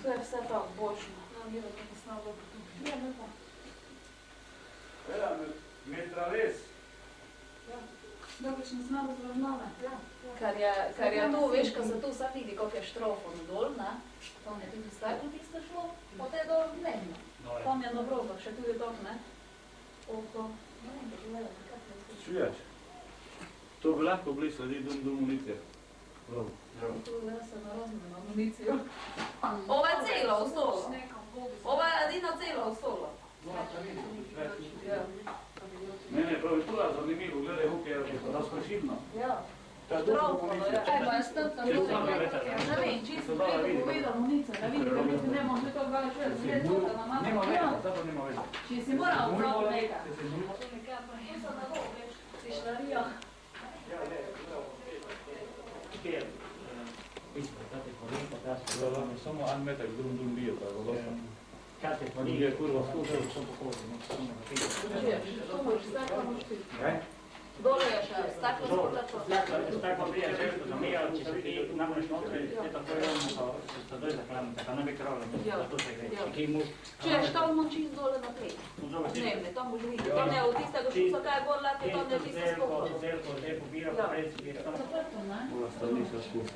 To je vse tako božno. Mira, kako smo dobro tu. Ja, ne pa. Metraves. Dobro, če ne smo razravnale. Kar je to, veš, kad se tu sad vidi koliko je štrofon dol, ne? Tam je tudi staklo tisto šlo, potem dol ne. Tam je dobro, še tudi to, ne? Oko, ne vem, da gledati, kako je to. Čuješ? To bi lahko bili sledi do municije. Bravo. Tu gleda se na razmenu amunicijo. Ova je cela v stolo. Ova je edina cela v stolo. Ne, pravi, tu je zanimivo, gledaj hokej, razprešilno. Ja. Štrofano, ja. Kaj pa je stotno tudi? Ne vem, čisto preko povedal municija, ne vidim, da mislim, ne možem to gledati čuje, zgled tukaj na malo. Nima veze, zato nima veze. Če si moral vzeti nekaj. Tu se ne bo, veš, pišlarija. Samo en metak drum bio, tako dosta. Kate po Drugi je kurva skušao, samo pohodim. Tu moraš staklo mošti. Dole je še staklo skuplačo. Staklo prije često zamijao, če se ti namreš notre, je tako je ono sa doj zaklanut, tako ne bi kravali, zato se gre. Čuješ, tam moči dole naprej. Ne, tam boš videl. Tam je od tistega šusa, kaj je gor lati, tam je tisto skopno. Zelko, lepo bira, pa pred si bira. Zaprto, ne? Ova strani se skuša.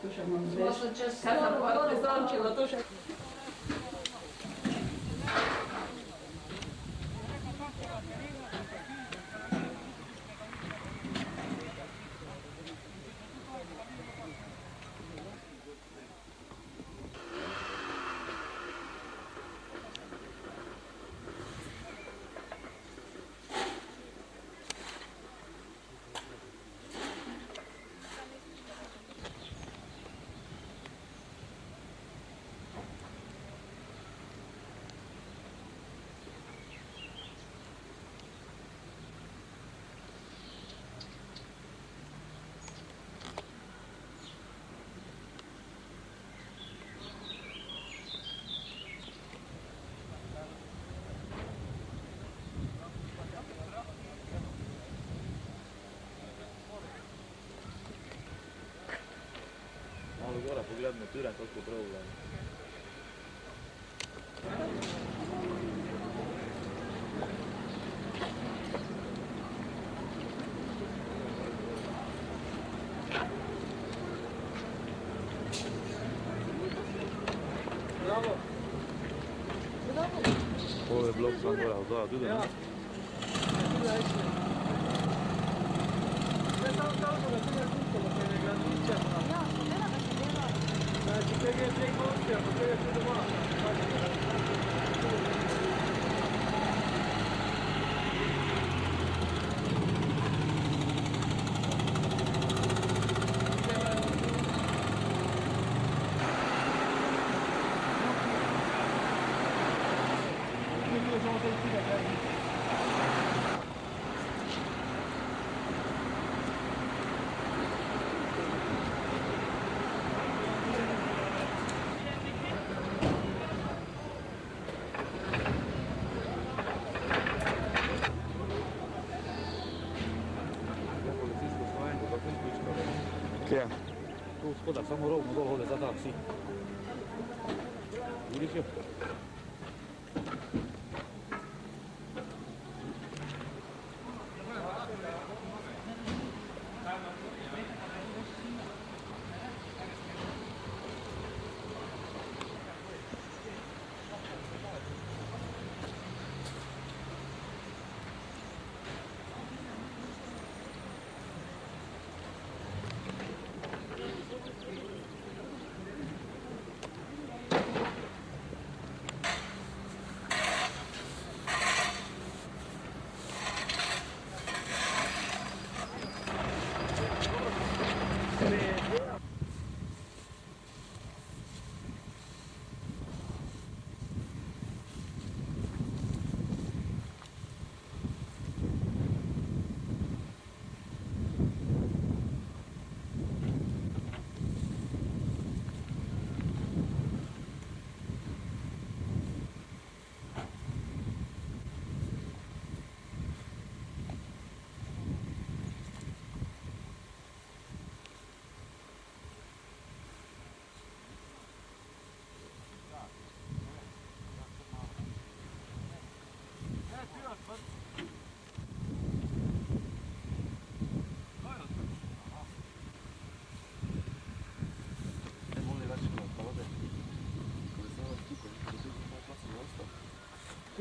Tu še imam zveš. Kaj se pa gore zamčilo, tu še. Gora pogledamo turan koliko je prav vlada. Bravo. Ovo je blok sam gora, da, tudi ne? Ne samo tako, da tu je kuskalo, kaj ne gradniče. Znači, tega je preko očija, pa tega je tu doma. Kje? Tu spodaj, samo rovno dol hode za taksi. Vidiš jo?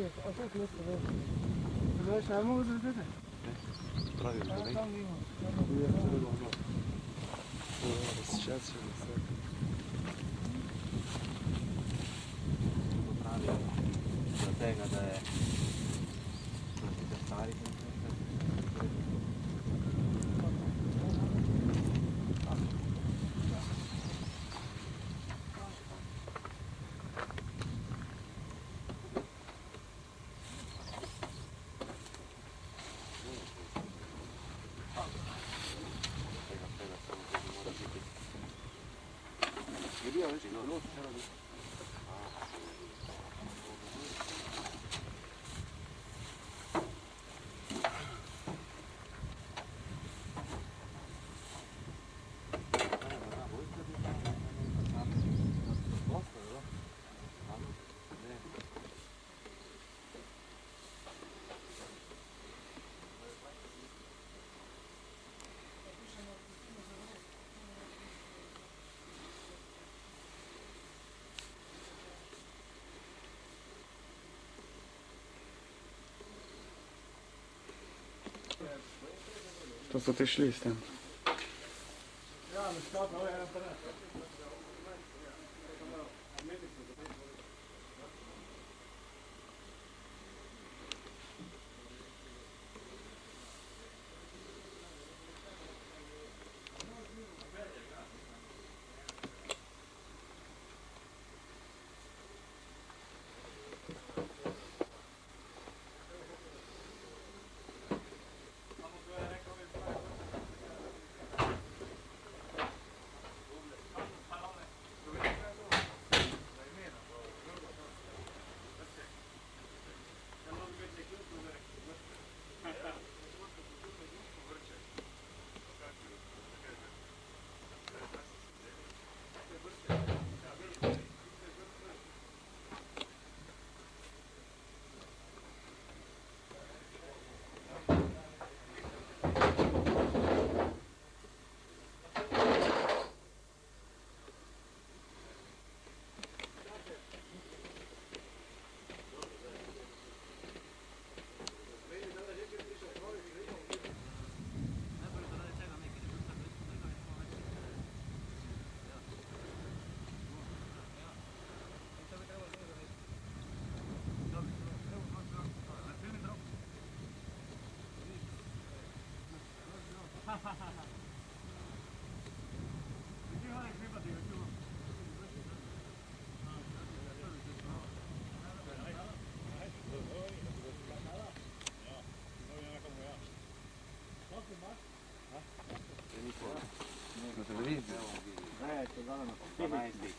A to je mjesto, znaš, ne mogu da vidite? Pravi da ne? Tam ima. Сейчас pravi za tega, da je stari. To so ti šli s tem.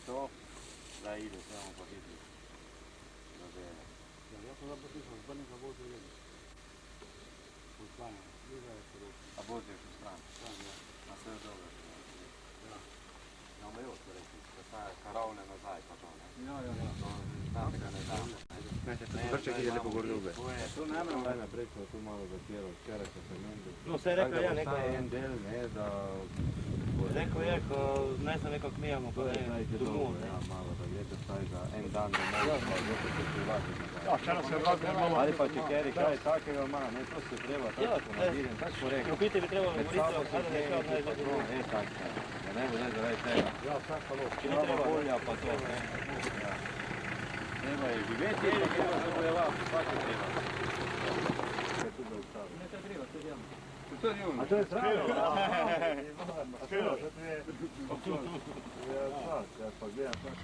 to, da ide, trebamo potiti. Ja sam zapotišao, zbrnim za vozu i u stranu. A voz je u stranu? Na sve dobro. jo to rekli, da ta karavne nazaj pa to, ne? Ja. Tam ga ne da. Vrček ide lepo gor ljube. To ne moramo daj naprej, ko tu malo zatjelo, včeraj ko sem menil. No, vse rekel je, nekaj en del, ne, da... Rekel je, ko naj se nekako mijamo, pa ne domov. Ja, malo, da grete vsaj za en dan domov, pa grete se privati. Ja, včeraj se vrati malo. Ali pa če keri kaj takega ima, ne, to se treba tako ponadiren, tako smo rekli. Propiti bi trebalo govoriti, kada ne kao najbolje. Ne, tako, da ne bo zdaj zaradi tega. Ja, vsak pa loš. Če ne treba volja, pa to, ne. Treba je živeti, pa treba zabojevati, svaki treba. Ne, to je treba, to je javno. To je javno. A to je strano? Skoro, što ti je? Ja pa gledam tako.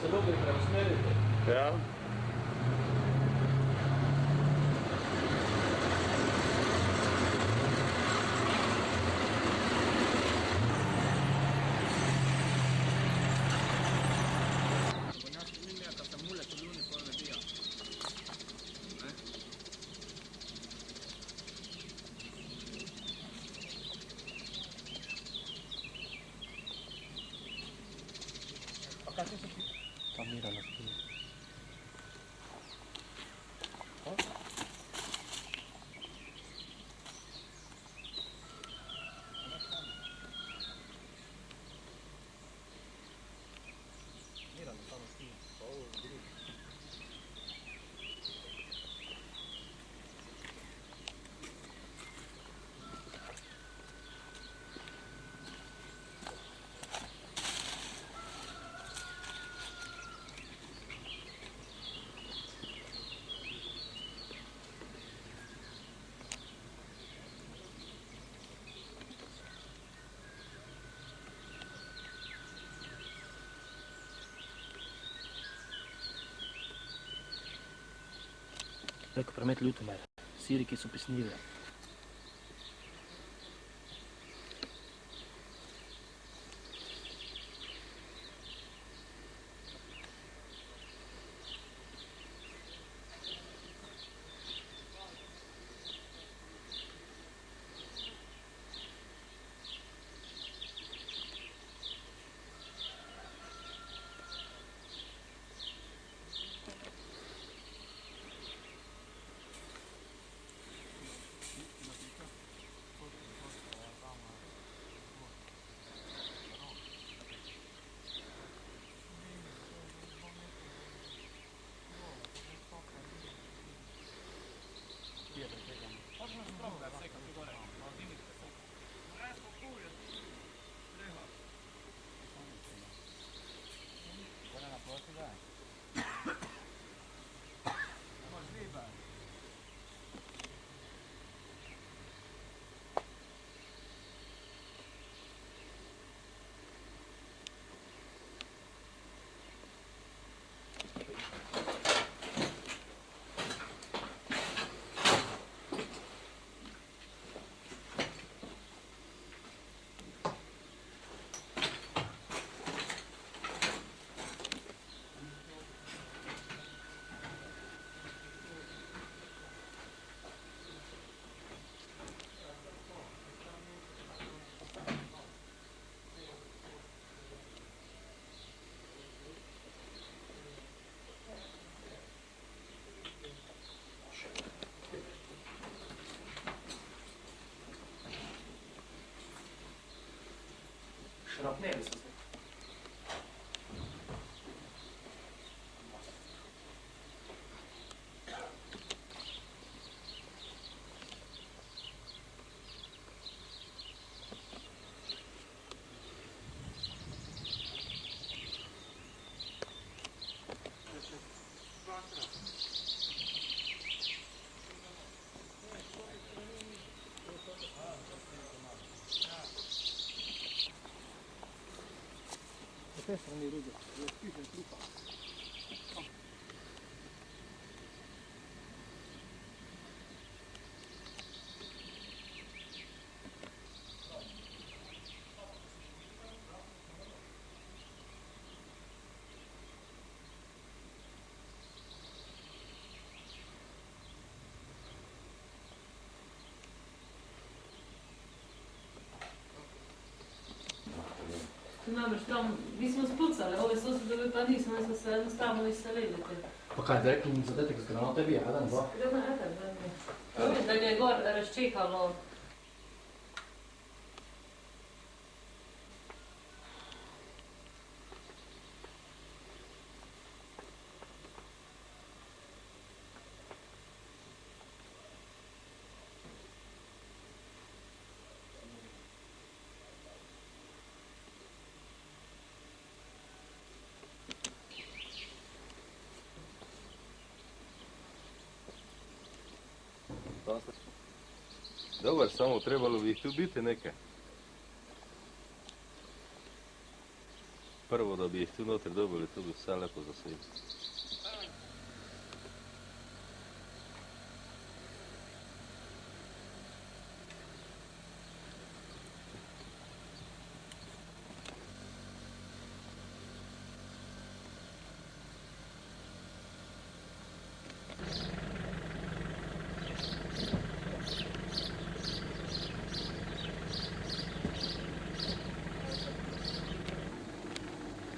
Se mogli preusmeriti. Ja. Tam mira la spina. Preko premet Ljutomer. Siriki su pisnjive. Šrapneli su se. Sve strane rude, spišem klupa. Namreč tam, mi smo spucali, ove sosedovi pa nismo, mi smo se jednostavno iselili. Pa kaj, direktno zadetek z granate bi, jedan, dva? Da je gor razčekalo. Dobar, samo trebalo bi ih tu biti neke. Prvo da bi ih tu noter dobili, to bi sve lepo zasedili.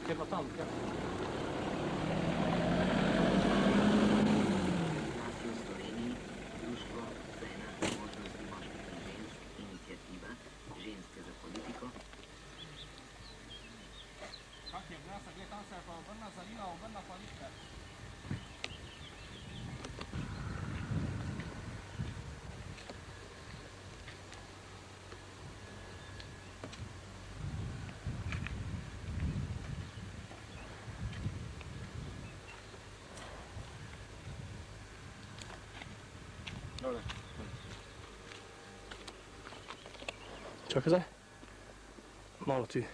Kje pa tam, kje? Čakaj zdaj. Malo ti.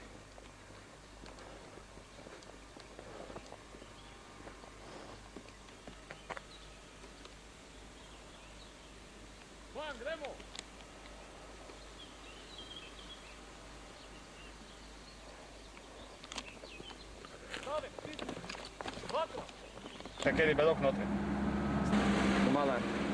Čekaj, je belok notri. Mala.